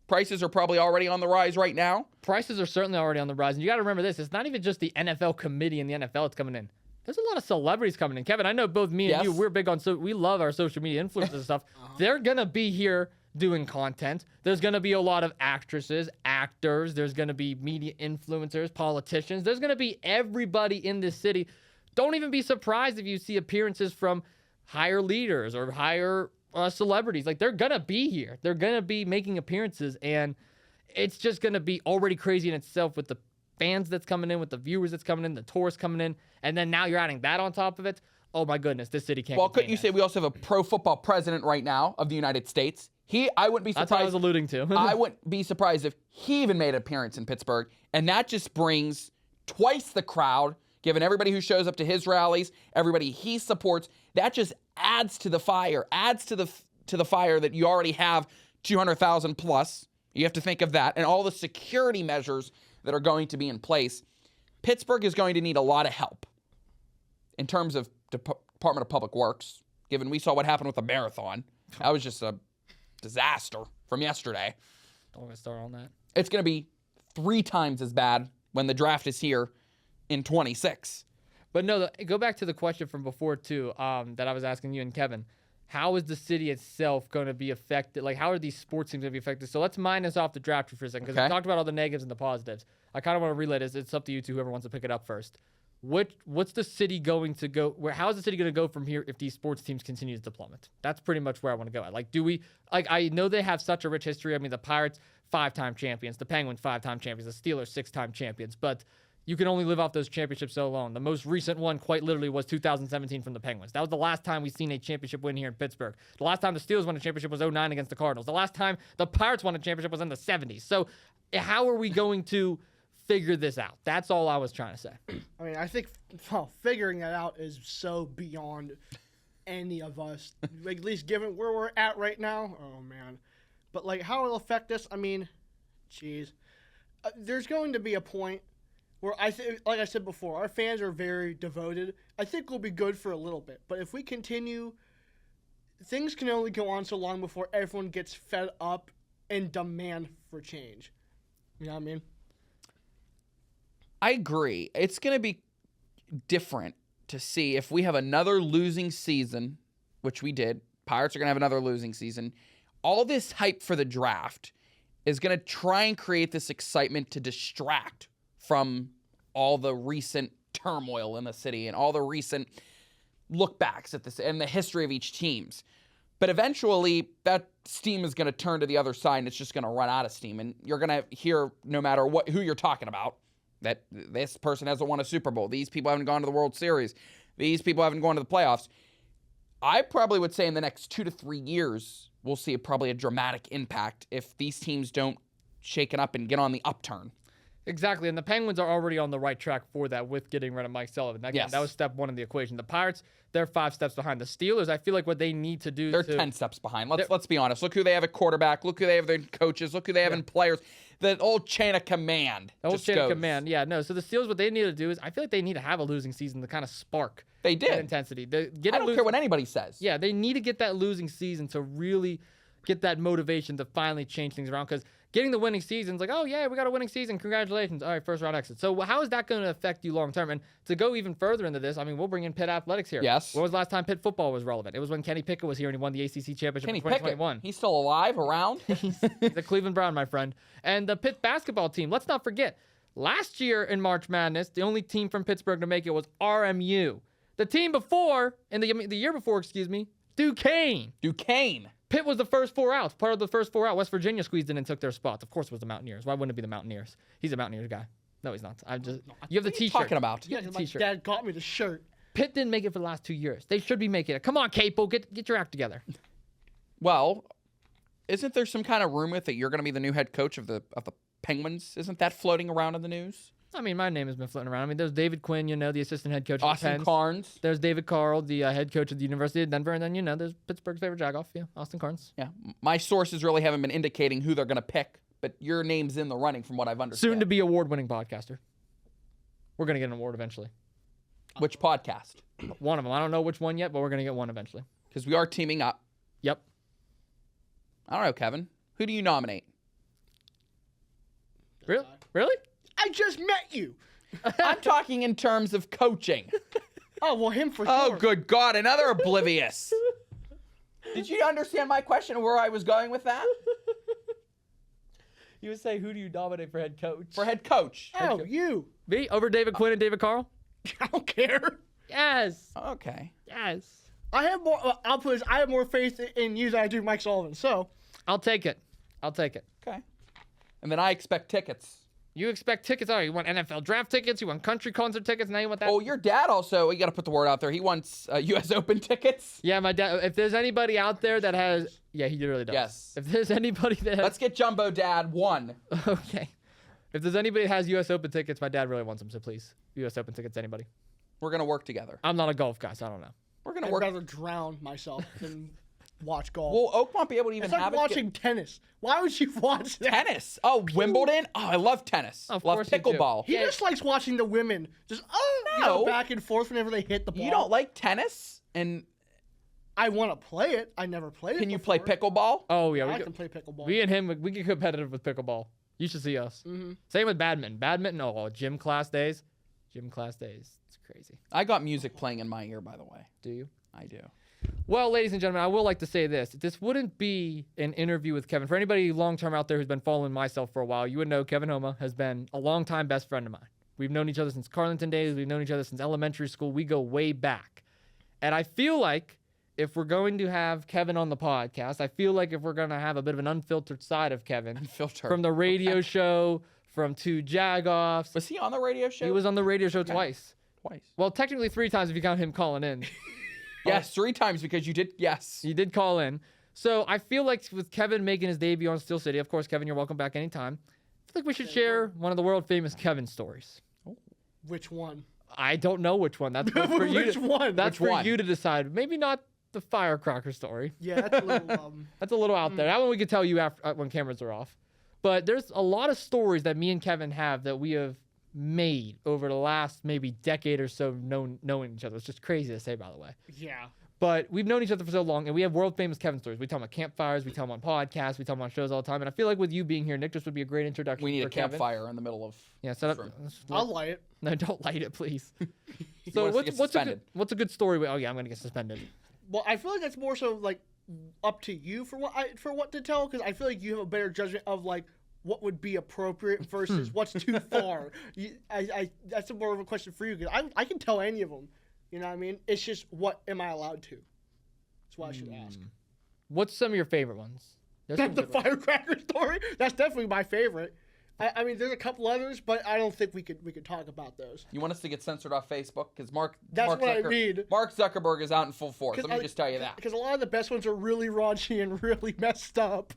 prices are probably already on the rise right now? Prices are certainly already on the rise. And you got to remember this. It's not even just the NFL committee and the NFL that's coming in. There's a lot of celebrities coming in. Kevin, I know both me and you, we're big on, we love our social media influencers and stuff. They're going to be here doing content. There's going to be a lot of actresses, actors. There's going to be media influencers, politicians. There's going to be everybody in this city. Don't even be surprised if you see appearances from higher leaders or higher celebrities. Like, they're going to be here. They're going to be making appearances. And it's just going to be already crazy in itself with the fans that's coming in, with the viewers that's coming in, the tourists coming in, and then now you're adding that on top of it. Oh my goodness, this city can't. Well, contain couldn't you that. say we also have a pro football president right now of the United States? I wouldn't be surprised. That's what I was alluding to. I wouldn't be surprised if he even made an appearance in Pittsburgh, and that just brings twice the crowd, given everybody who shows up to his rallies, everybody he supports. That just adds to the fire, adds to the fire that you already have 200,000 plus. You have to think of that and all the security measures that are going to be in place. Pittsburgh is going to need a lot of help in terms of Department of Public Works, given we saw what happened with the marathon. That was just a disaster from yesterday. Don't get started on that. It's going to be 3 times as bad when the draft is here in 26. But no, go back to the question from before too, that I was asking you and Kevin. How is the city itself going to be affected? Like, how are these sports teams going to be affected? So let's minus off the draft for a second because we talked about all the negatives and the positives. I kind of want to relay this. It's up to you two, whoever wants to pick it up first. What's the city going to go? How is the city going to go from here if these sports teams continue to plummet? That's pretty much where I want to go at. Like, I know they have such a rich history. I mean, the Pirates, 5-time champions. The Penguins, 5-time champions. The Steelers, 6-time champions. But you can only live off those championships so long. The most recent one, quite literally, was 2017 from the Penguins. That was the last time we've seen a championship win here in Pittsburgh. The last time the Steelers won a championship was 2009 against the Cardinals. The last time the Pirates won a championship was in the 70s. So how are we going to figure this out? That's all I was trying to say. I mean, I think figuring that out is so beyond any of us. Like, at least given where we're at right now. Oh, man. But, like, how it'll affect us, I mean, geez. There's going to be a point where I think, like I said before, our fans are very devoted. I think we'll be good for a little bit. But if we continue, things can only go on so long before everyone gets fed up and demand for change. You know what I mean? I agree. It's going to be different to see if we have another losing season, which we did. Pirates are going to have another losing season. All this hype for the draft is going to try and create this excitement to distract from all the recent turmoil in the city and all the recent look backs at this and the history of each team's. But eventually that steam is going to turn to the other side and it's just going to run out of steam. And you're going to hear, no matter who you're talking about, that this person hasn't won a Super Bowl. These people haven't gone to the World Series. These people haven't gone to the playoffs. I probably would say in the next 2 to 3 years, we'll see probably a dramatic impact if these teams don't shake it up and get on the upturn. Exactly, and the Penguins are already on the right track for that with getting rid of Mike Sullivan. Again, that was step 1 of the equation. The Pirates, they're 5 steps behind. The Steelers, I feel like what they need to do... They're 10 steps behind. Let's be honest. Look who they have at quarterback. Look who they have in coaches. Look who they have in players. The old chain of command. The old chain of command, yeah. No, so the Steelers, what they need to do is, I feel like they need to have a losing season to kind of spark that intensity. I don't care what anybody says. Yeah, they need to get that losing season to really get that motivation to finally change things around because getting the winning season is like, oh, yeah, we got a winning season. Congratulations. All right, first round exit. So how is that going to affect you long term? And to go even further into this, I mean, we'll bring in Pitt Athletics here. Yes. When was the last time Pitt football was relevant? It was when Kenny Pickett was here and he won the ACC championship in 2021. He's still alive, around? He's a Cleveland Brown, my friend. And the Pitt basketball team, let's not forget, last year in March Madness, the only team from Pittsburgh to make it was RMU. The team before, and the year before, Duquesne. Pitt was the first 4 outs, part of the first 4 out. West Virginia squeezed in and took their spots. Of course, it was the Mountaineers. Why wouldn't it be the Mountaineers? He's a Mountaineers guy. No, he's not. You have the T-shirt. Talking about? You have the My T-shirt. dad got me the shirt. Pitt didn't make it for the last 2 years. They should be making it. Come on, Capo, get your act together. Well, isn't there some kind of rumor that you're going to be the new head coach of the Penguins? Isn't that floating around in the news? I mean, my name has been floating around. I mean, there's David Quinn, the assistant head coach of the Austin Pens. Carnes. There's David Carl, the head coach of the University of Denver. And then, there's Pittsburgh's favorite jagoff, Austin Carnes. Yeah, my sources really haven't been indicating who they're going to pick, but your name's in the running from what I've understood. Soon to be award-winning podcaster. We're going to get an award eventually. Which podcast? One of them. I don't know which one yet, but we're going to get one eventually. Because we are teaming up. Yep. I don't know, Kevin. Who do you nominate? Really? I just met you. I'm talking in terms of coaching. Oh, well, him for Oh, sure. good God, another oblivious. Did you understand my question and where I was going with that? You would say, who do you nominate for head coach? For head coach. Oh, you. Me? Over David Quinn and David Carl? I don't care. Yes. Okay. Yes. I have more. I'll put this. I have more faith in you than I do Mike Sullivan. So I'll take it. Okay. And then I expect tickets. You expect tickets? Oh, you want NFL draft tickets? You want country concert tickets? Now you want that? Oh, your dad also, you got to put the word out there. He wants U.S. Open tickets. Yeah, my dad. If there's anybody out there that has, yeah, he really does. Yes. If there's anybody that has, Let's get Jumbo Dad one. okay. If there's anybody that has U.S. Open tickets, my dad really wants them. So please, U.S. Open tickets, anybody. We're going to work together. I'm not a golf guy, so I don't know. We're going to I'd work. rather drown myself than watch golf. Will Oak be able to even it's like have watching tennis. Why would you watch that? tennis? Oh, Wimbledon? Oh, I love tennis. Of Love course you do. pickleball. He just likes watching the women just No. back and forth whenever they hit the ball. You don't like tennis? And I want to play it. I never played it. can you play before. pickleball? Oh yeah, I can play pickleball. we and him, we get competitive with pickleball. You should see us. Mm-hmm. Same with badminton. Badminton, gym class days. It's crazy. I got music playing in my ear, by the way. Do you? I do. Well, ladies and gentlemen, I will like to say this. This wouldn't be an interview with Kevin. For anybody long-term out there who's been following myself for a while, you would know Kevin Homa has been a long-time best friend of mine. We've known each other since Carleton days. We've known each other since elementary school. We go way back. And I feel like if we're going to have Kevin on the podcast, I feel like if we're going to have a bit of an unfiltered side of Kevin Unfiltered. from the radio show, from Two Jagoffs. Was he on the radio show? He was on the radio show twice. Twice. Well, technically 3 times if you count him calling in. Yes, 3 times because you did. Yes. He did call in. So I feel like with Kevin making his debut on Steel City, of course, Kevin, you're welcome back anytime. I feel like we should share one of the world famous Kevin stories. Which one? I don't know which one. That's for you. Which one? That's Which for one? you to decide. Maybe not the firecracker story. Yeah, that's a little. That's a little out there. That one we could tell you after when cameras are off. But there's a lot of stories that me and Kevin have that we have made over the last maybe decade or so knowing each other. It's just crazy to say, by the way. Yeah. But we've known each other for so long, and we have world famous Kevin stories. We tell them on campfires, we tell them on podcasts, we tell them on shows all the time. And I feel like with you being here, Nick, this would be a great introduction. We need for a Kevin. campfire in the middle of. Yeah, set up. room. I'll light it. No, don't light it, please. You So want us to get suspended. what's a good story? Oh yeah, I'm gonna get suspended. Well, I feel like that's more so like up to you for what to tell, because I feel like you have a better judgment of like what would be appropriate versus what's too far. That's more of a question for you, because I can tell any of them. You know what I mean? It's just what am I allowed to? That's why I should ask. What's some of your favorite ones? There's some The good ones. firecracker story. That's definitely my favorite. I mean, there's a couple others, but I don't think we could talk about those. You want us to get censored off Facebook? Because Mark What I mean. Mark Zuckerberg is out in full force. Let me just tell you that. Because a lot of the best ones are really raunchy and really messed up.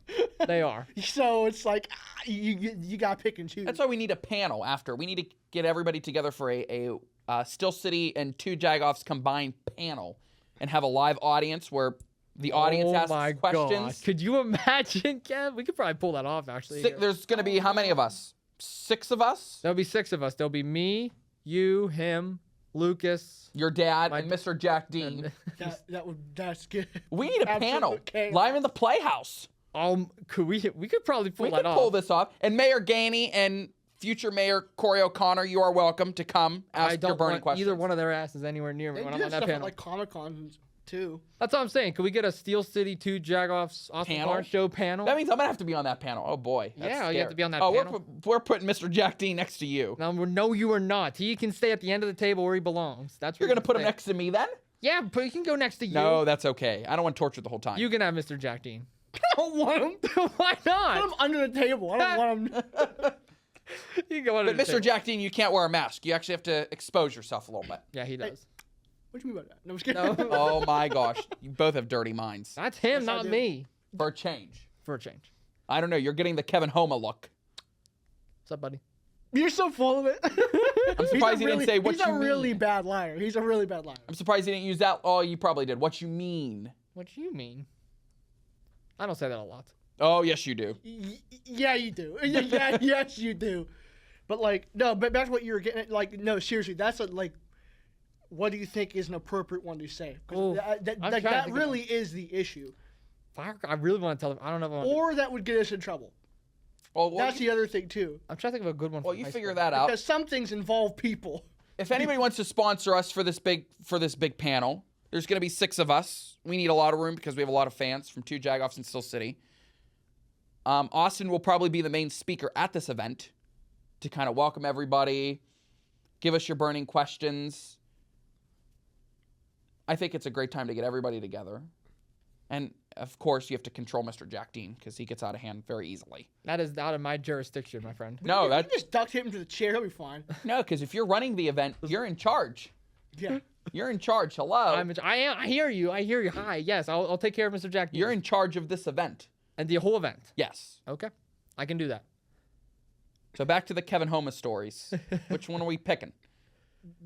They are. So it's like you got to pick and choose. That's why we need a panel after. We need to get everybody together for a Steel City and Two Jagoffs combined panel and have a live audience where the audience asks questions. God. Could you imagine, Kev? We could probably pull that off, actually. There's going to be how many of us? 6 of us? There'll be 6 of us. There'll be me, you, him, Lucas. Your dad and Mr. Jack Dean. That's good. We need a panel. Absolute chaos. Live in the Playhouse. We could probably pull We that could off. pull this off. And Mayor Gainey and future Mayor Corey O'Connor, you are welcome to come I ask don't your burning want questions. either one of their asses anywhere near me They when do I'm on have that stuff at panel. like Comic-Con too. That's what I'm saying. Could we get a Steel City, Two Jagoffs, Austin Panel? Barnes show panel? That means I'm going to have to be on that panel. Oh, boy. That's Yeah, you have scary. to be on that Oh, panel. we're putting Mr. Jack Dean next to you. No, you are not. He can stay at the end of the table where he belongs. That's You're where going to put him stay. next to me then? Yeah, but he can go next to you. No, that's okay. I don't want torture the whole time. You can have Mr. Jack Dean. I don't want him. Why not? Put him under the table. I don't want him. You can go under But the Mr. table. Jack Dean, you can't wear a mask. You actually have to expose yourself a little bit. Yeah, he does. What do you mean by that? No, I'm just kidding. No. Oh, my gosh. You both have dirty minds. That's him, Yes, I not do. me. For a change. For a change. I don't know. You're getting the Kevin Homa look. What's up, buddy? You're so full of it. I'm surprised he didn't say what you mean. He's a really bad liar. He's a really bad liar. I'm surprised he didn't use that. Oh, you probably did. What you mean? What do you mean? I don't say that a lot. Oh, yes, you do. Yeah, you do. Yeah, yes, you do. But like, no, but back to what you were getting at. Like, no, seriously, that's a, like, what do you think is an appropriate one to say? Ooh, That really is the issue. I really want to tell them. I don't know if I want Or that would get us in trouble. Well, That's the other thing too. I'm trying to think of a good one. well, from you high figure school. that out. Because some things involve people. If anybody wants to sponsor us for this big panel, there's going to be 6 of us. We need a lot of room because we have a lot of fans from 2 Jagoffs in Steel City. Austin will probably be the main speaker at this event to kind of welcome everybody, give us your burning questions. I think it's a great time to get everybody together. And, of course, you have to control Mr. Jack Dean because he gets out of hand very easily. That is out of my jurisdiction, my friend. No, You that just duct tape him to the chair. He'll be fine. no, because if you're running the event, you're in charge. Yeah. You're in charge. Hello. I hear you. I hear you. Hi. Yes, I'll take care of Mr. Jack. You're in charge of this event. And the whole event. Yes. Okay. I can do that. So back to the Kevin Homa stories. Which one are we picking?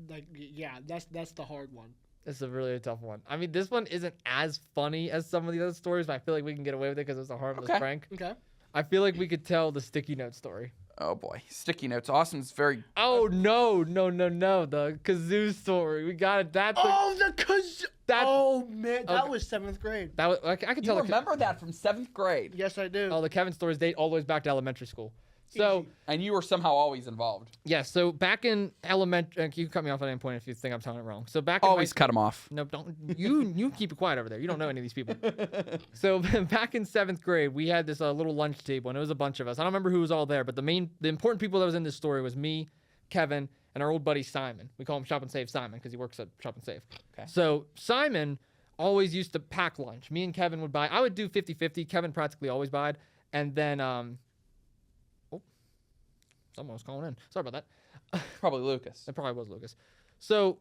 Like, yeah, that's the hard one. It's a really tough one. I mean, this one isn't as funny as some of the other stories, but I feel like we can get away with it because it's a harmless Okay. prank. Okay. I feel like we could tell the sticky note story. Oh boy, sticky notes. Austin's very. Oh no! The kazoo story. We got it. That's The kazoo. That's- Oh man, that Okay. was 7th grade. that was. I could You tell. remember that from 7th grade, Yes, I do. The Kevin stories date all the way back to elementary school. So Easy. and you were somehow always involved. yeah. So back in elementary, you can cut me off at any point if you think I'm telling it wrong. So back in high Always school, cut him off. No, don't you keep it quiet over there. You don't know any of these people. So back in 7th grade, we had this little lunch table, and it was a bunch of us. I don't remember who was all there, but the important people that was in this story was me, Kevin, and our old buddy Simon. We call him Shop and Save Simon because he works at Shop and Save. Okay. So Simon always used to pack lunch. Me and Kevin would buy. I would do 50-50. Kevin practically always buyed, and then someone was calling in. Sorry about that. Probably Lucas. It probably was Lucas. So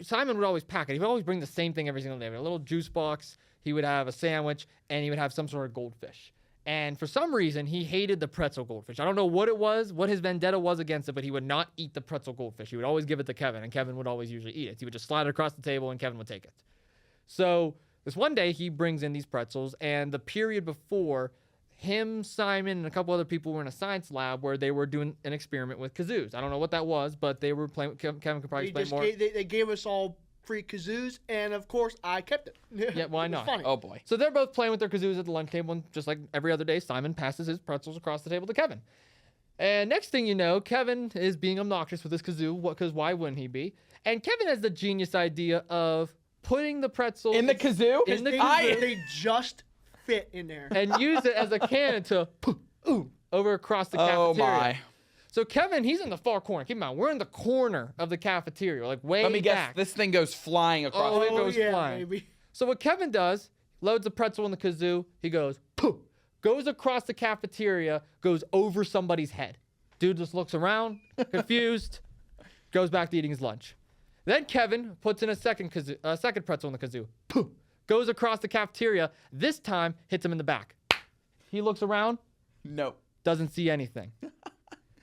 Simon would always pack it. He would always bring the same thing every single day. A little juice box. He would have a sandwich, and he would have some sort of goldfish. And for some reason, he hated the pretzel goldfish. I don't know what it was, what his vendetta was against it, but he would not eat the pretzel goldfish. He would always give it to Kevin, and Kevin would always usually eat it. He would just slide it across the table, and Kevin would take it. So this one day, he brings in these pretzels, and the period before, him, Simon, and a couple other people were in a science lab where they were doing an experiment with kazoos. I don't know what that was, but they were playing. Kevin could probably explain more. They gave us all free kazoos, and of course, I kept it. Yeah, why It was not? Funny. Oh boy. So they're both playing with their kazoos at the lunch table, and just like every other day, Simon passes his pretzels across the table to Kevin. And next thing you know, Kevin is being obnoxious with his kazoo, because why wouldn't he be? And Kevin has the genius idea of putting the pretzel In the kazoo? in the They, kazoo they just fit in there. and use it as a cannon to over across the Oh cafeteria. my. So Kevin, he's in the far corner. Keep in mind, we're in the corner of the cafeteria, like way Let me guess. back. This thing goes flying across. Oh, it the goes yeah, flying. baby. So what Kevin does, loads a pretzel in the kazoo. He goes, poof, goes across the cafeteria, goes over somebody's head. Dude just looks around, confused, goes back to eating his lunch. Then Kevin puts in a second pretzel in the kazoo. Poof, goes across the cafeteria. This time, hits him in the back. He looks around, No. doesn't see anything.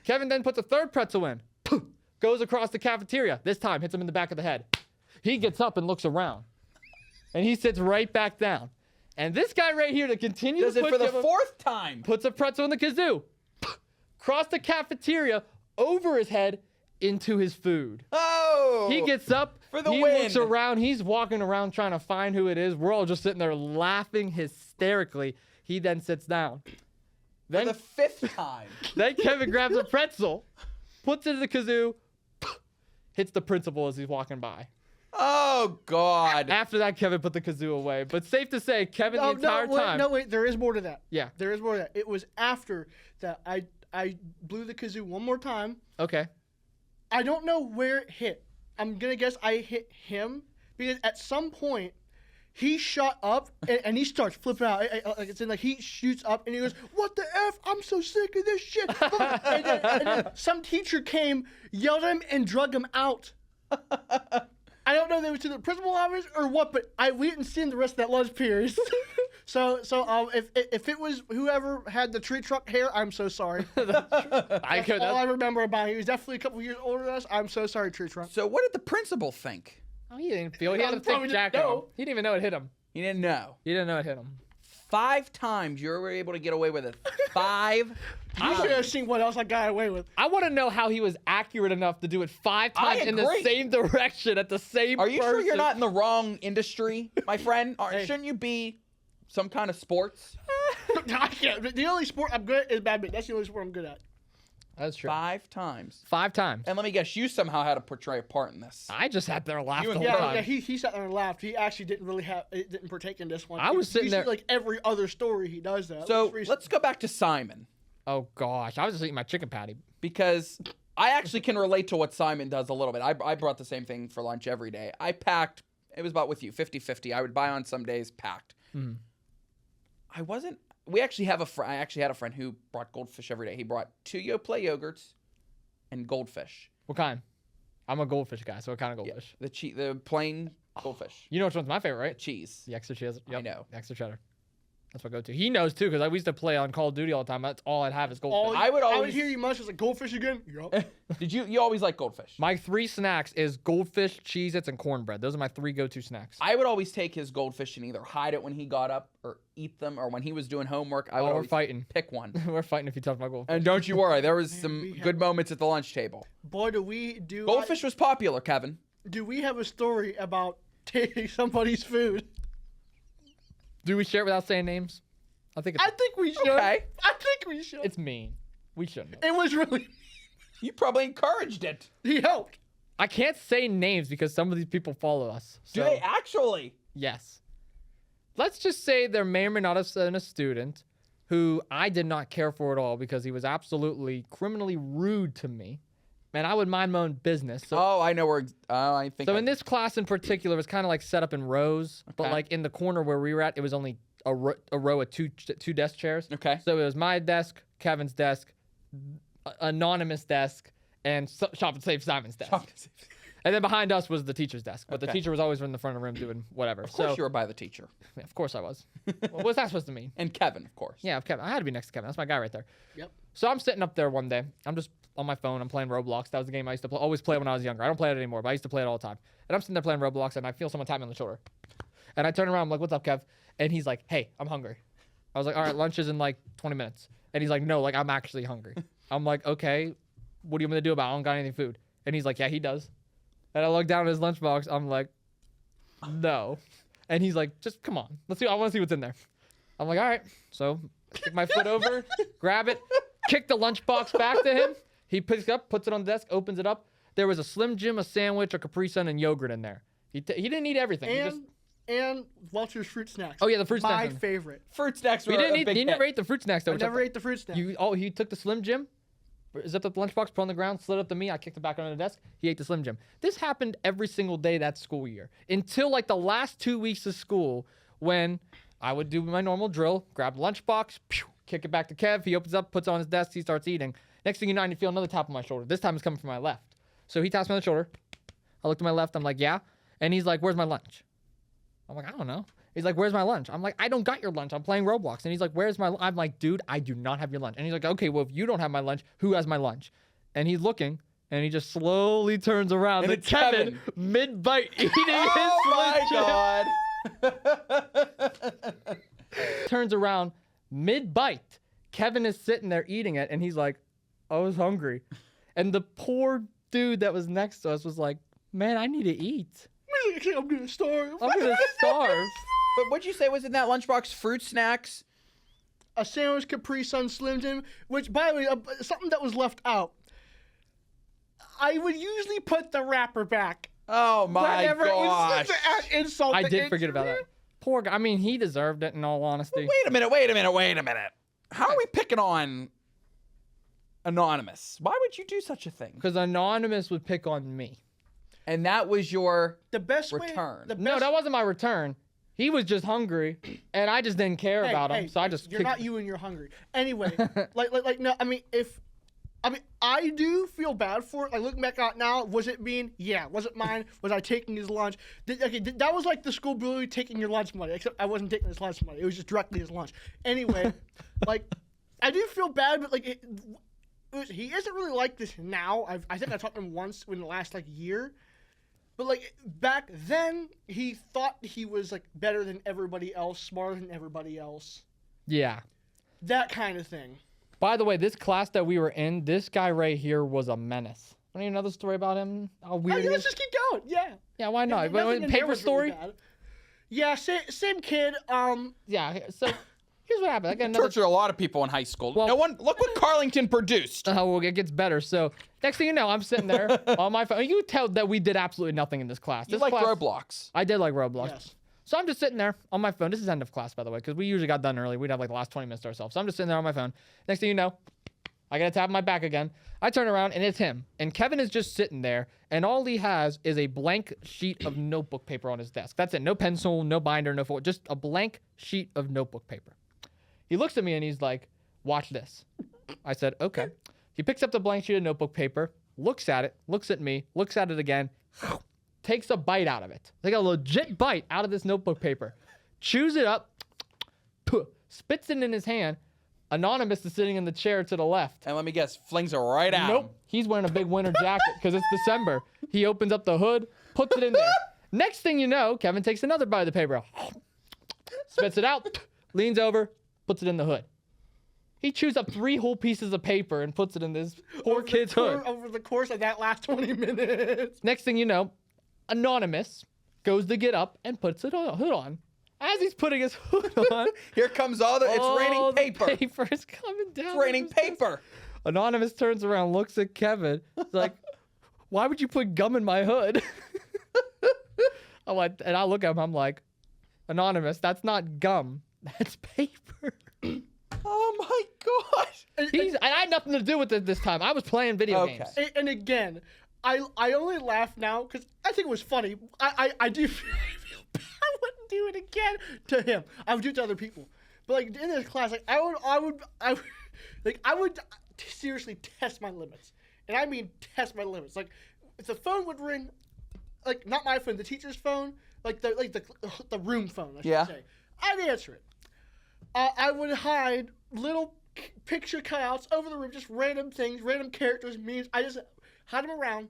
Kevin then puts a third pretzel in. Poof, goes across the cafeteria. This time, hits him in the back of the head. He gets up and looks around. And he sits right back down. And this guy right here, to continue Does to it push for the him, 4th time. puts a pretzel in the kazoo. Across the cafeteria, over his head, into his food. Oh. He gets up, For the he win. looks around, he's walking around trying to find who it is. We're all just sitting there laughing hysterically. He then sits down. for Then, the 5th time. then Kevin grabs a pretzel, puts it in the kazoo, hits the principal as he's walking by. Oh God. After that, Kevin put the kazoo away. But safe to say, Kevin the entire time. Wait, there is more to that. Yeah. There is more to that. It was after that I blew the kazoo one more time. Okay. I don't know where it hit. I'm gonna guess I hit him because at some point he shot up and he starts flipping out. Like it's in like he shoots up and he goes, "What the f? I'm so sick of this shit!" and then some teacher came, yelled at him, and drug him out. I don't know if it was to the principal office or what, but we didn't see him the rest of that lunch period. If it was whoever had the tree trunk hair, I'm so sorry. All I remember about him. He was definitely a couple years older than us. I'm so sorry, tree trunk. So what did the principal think? Oh, he didn't feel. He had a Probably thick didn't jacket on. know. He didn't even know it hit him. He didn't know. He didn't know it hit him. 5 times you were able to get away with it. 5 You should have times. seen what else I got away with. I want to know how he was accurate enough to do it 5 times in the agree. same direction at the same Are you sure you're person. not in the wrong industry, my friend? Hey. Shouldn't you be some kind of sports? I can't. The only sport I'm good at is badminton. That's the only sport I'm good at. That's true. 5 times. 5 times. And let me guess, you somehow had to portray a part in this. I just sat there and laughed You the and- whole Yeah, time. yeah. He sat there and laughed. He actually didn't partake in this one. I was sitting Usually, there- like every other story he does that. So let's go back to Simon, Oh gosh, I was just eating my chicken patty. because I actually can relate to what Simon does a little bit. I brought the same thing for lunch every day. I packed, it was about with you, 50-50. I would buy on some days, packed. Mhm. We actually have I actually had a friend who brought goldfish every day. He brought 2 Yoplait yogurts and goldfish. What kind? I'm a goldfish guy, so what kind of Yeah, goldfish? the plain goldfish. You know which one's my favorite, right? Cheese. The extra cheese. Yep. know. The extra cheddar. That's my go-to. He knows too, because we used to play on Call of Duty all the time. That's all I'd have is goldfish. I would I would always- hear you much as a goldfish again. Yup. Did you always like goldfish? My 3 snacks is goldfish, Cheez-Its, and cornbread. Those are my 3 go-to snacks. I would always take his goldfish and either hide it when he got up or eat them, or when he was doing homework, I would we're always fighting. pick one. We're fighting if you touch my goldfish. And don't you worry, there was Man, some we have- good moments at the lunch table. Boy, do we do. Goldfish was popular, Kevin. Do we have a story about taking somebody's food? Do we share it without saying names? I think I think we should. Okay. I think we should. it's mean. We shouldn't. It was really. You probably encouraged it. He helped. I can't say names because some of these people follow us. Do So, they actually? yes. Let's just say there may or may not have been a student who I did not care for at all because he was absolutely criminally rude to me. And I would mind my own business. So, Oh, I know where. I think. in this class in particular, it was kind of like set up in rows. But Okay. like in the corner where we were at, it was only a row of two desk chairs. Okay. So it was my desk, Kevin's desk, anonymous desk, and Shop and Save Simon's desk. And then behind us was the teacher's desk. But the Okay. teacher was always in the front of the room doing whatever. Of course, So you were by the teacher, yeah, of course I was. Well, what's that supposed to mean? and Kevin, of course. Yeah, Kevin. I had to be next to Kevin. That's my guy right there. Yep. So I'm sitting up there one day. I'm just on my phone. I'm playing Roblox. That was the game I used to always play when I was younger. I don't play it anymore, but I used to play it all the time. And I'm sitting there playing Roblox, and I feel someone tap me on the shoulder. And I turn around. I'm like, "What's up, Kev?" And he's like, "Hey, I'm hungry." I was like, "All right, lunch is in like 20 minutes." And he's like, "No, like I'm actually hungry." I'm like, "Okay, what do you want me to do about it? I don't got any food." And he's like, "Yeah, he does." And I look down at his lunchbox. I'm like, "No." And he's like, "Just come on. Let's see. I want to see what's in there." I'm like, "All right." So kick my foot over, grab it, kick the lunchbox back to him. He picks it up, puts it on the desk, opens it up. There was a Slim Jim, a sandwich, a Capri Sun, and yogurt in there. He didn't eat everything. He just, And Welch's fruit snacks. oh yeah, the fruit My snacks. favorite. Fruit snacks were We didn't a eat. big He never hit. ate the fruit snacks though. I never ate the fruit snacks. He took the Slim Jim, zipped up the lunchbox, put it on the ground, slid up to me. I kicked it back under the desk. He ate the Slim Jim. This happened every single day that school year until like the last 2 weeks of school when I would do my normal drill, grab the lunchbox, pew, kick it back to Kev. He opens up, puts it on his desk, he starts eating. Next thing you know, I feel another tap on my shoulder. This time it's coming from my left. So he taps me on the shoulder. I look to my left. I'm like, yeah. And he's like, where's my lunch? I'm like, I don't know. He's like, where's my lunch? I'm like, I don't got your lunch. I'm playing Roblox. And he's like, where's my lunch? I'm like, dude, I do not have your lunch. And he's like, okay, well, if you don't have my lunch, who has my lunch? And he's looking, and he just slowly turns around. And And it's Kevin, Kevin. mid-bite, eating Oh his my Slim Jim. god. Turns around, mid-bite. Kevin is sitting there eating it, and he's like, I was hungry. And the poor dude that was next to us was like, man, I need to eat. I'm gonna starve. I'm going to starve. But what'd you say was in that lunchbox? Fruit snacks? A sandwich, Capri Sun, Slim Jim, which, by the way, something that was left out. I would usually put the wrapper back. Oh my Whenever gosh. It's just to add insult I to did forget about injury. that. Poor guy. I mean, he deserved it in all honesty. Wait a minute. How are we picking on Anonymous? Why would you do such a thing? Because Anonymous would pick on me. And that was your The best return. Way, the best, No, that wasn't my return. He was just hungry, and I just didn't care hey, about him, hey, so I just You're kicked not you and you're hungry. Anyway, like no. I mean, if I mean, I do feel bad for it. Like, looking back out now, was it mean? Yeah. Was it mine? Was I taking his lunch? That was like the school bully taking your lunch money, except I wasn't taking his lunch money. It was just directly his lunch. Anyway, like, I do feel bad, but, like, he isn't really like this now. I think I talked to him once in the last, like, year. But, like, back then, he thought he was, like, better than everybody else, smarter than everybody else. Yeah. That kind of thing. By the way, this class that we were in, this guy right here was a menace. Want to hear another story about him? How weird he Let's is? just keep going. Yeah. Yeah, why not? Nothing in there Paper was story? really bad. Yeah, same kid. Yeah, so here's what happened. I got another... Tortured a lot of people in high school. Well- No one. Look what Carlington produced. Well, it gets better. So next thing you know, I'm sitting there on my phone. You could tell that we did absolutely nothing in this class. You This like class, Roblox. I did like Roblox. Yes. So I'm just sitting there on my phone. This is end of class, by the way, because we usually got done early. We'd have like the last 20 minutes to ourselves. So I'm just sitting there on my phone. Next thing you know, I got a tap on my back again. I turn around, and it's him. And Kevin is just sitting there, and all he has is a blank sheet of notebook paper on his desk. That's it. No pencil, no binder, no fork, just a blank sheet of notebook paper. He looks at me, and he's like, watch this. I said, okay. He picks up the blank sheet of notebook paper, looks at it, looks at me, looks at it again, takes a bite out of it. Like a legit bite out of this notebook paper. Chews it up, spits it in his hand. Anonymous is sitting in the chair to the left. And let me guess, flings it right out. Nope. He's wearing a big winter jacket because it's December. He opens up the hood, puts it in there. Next thing you know, Kevin takes another bite of the paper, spits it out, leans over, puts it in the hood. He chews up 3 whole pieces of paper and puts it in this poor kid's hood. Over the course of that last 20 minutes. Next thing you know, Anonymous goes to get up and puts it on hood on. As he's putting his hood on, Here comes all the. It's raining all the paper. paper is coming down. It's raining paper. Anonymous turns around, looks at Kevin. He's like, why would you put gum in my hood? I'm like, and I look at him, I'm like, Anonymous, that's not gum. That's paper. Oh my gosh. I had nothing to do with it this time. I was playing video Okay. games. And again, I only laugh now because I think it was funny. I do feel bad. I wouldn't do it again to him. I would do it to other people. But like in this class, like I would seriously test my limits. And I mean test my limits. Like if the phone would ring, like not my phone, the teacher's phone, like the room phone, I should say. I'd answer it. I would hide little picture cutouts over the room, just random things, random characters, memes. I just hide them around.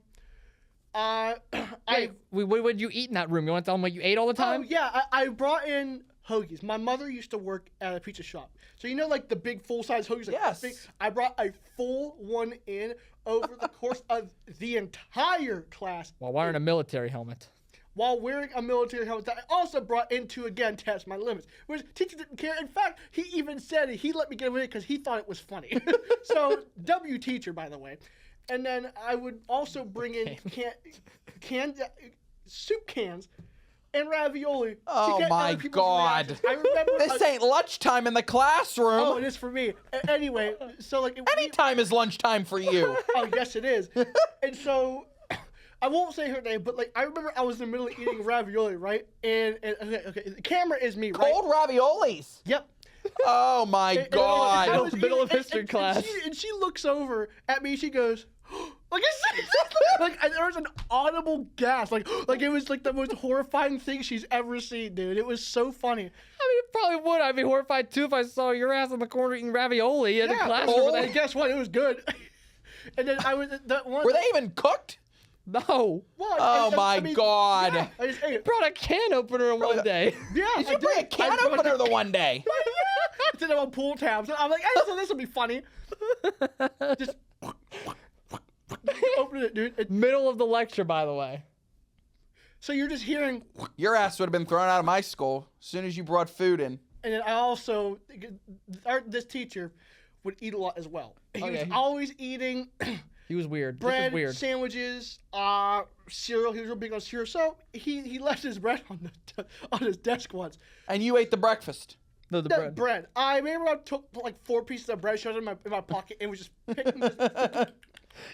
Wait, what would you eat in that room? You want to tell them what you ate all the time? Oh, yeah, I brought in hoagies. My mother used to work at a pizza shop. So you know like the big full-size hoagies? Like Yes. Big? I brought a full one in over the course of the entire class. While wearing a military helmet. While wearing a military helmet that I also brought in to, again, test my limits. Which teacher didn't care. In fact, he even said it. He let me get away because he thought it was funny. So, W teacher, by the way. And then I would also bring in soup cans and ravioli. Oh to get my other people's God. reactions. I remember. This ain't lunchtime in the classroom. Oh, it is for me. Anyway, so like. Anytime is lunchtime for you. Oh, yes, it is. And so. I won't say her name, but like I remember I was in the middle of eating ravioli, right? And okay, the camera is me, right? Cold raviolis. Yep. Oh my God. I was Middle of eating, history class. And she looks over at me. She goes, like I said, like and there was an audible gasp, like it was like the most horrifying thing she's ever seen, dude. It was so funny. I mean, it probably would. I'd be horrified too if I saw your ass in the corner eating ravioli in a classroom. And guess what? It was good. And then I was that one. Were they even cooked? No. What? Oh my God. Yeah, I just ate it. Brought a can opener one day. Yeah, Did I you bring a can opener the one day? It's in on pool tabs. I'm like, hey, so this will be funny. Just open it, dude. Middle of the lecture, by the way. So you're just hearing, Your ass would have been thrown out of my school as soon as you brought food in. and then I also, this teacher would eat a lot as well. He was Okay. always eating He was weird. This bread, is weird. sandwiches, cereal. He was real big on cereal. So he left his bread on his desk once. And you ate the breakfast. No, the That bread. I remember I took like 4 pieces of bread, shoved it in my pocket, and was just picking this.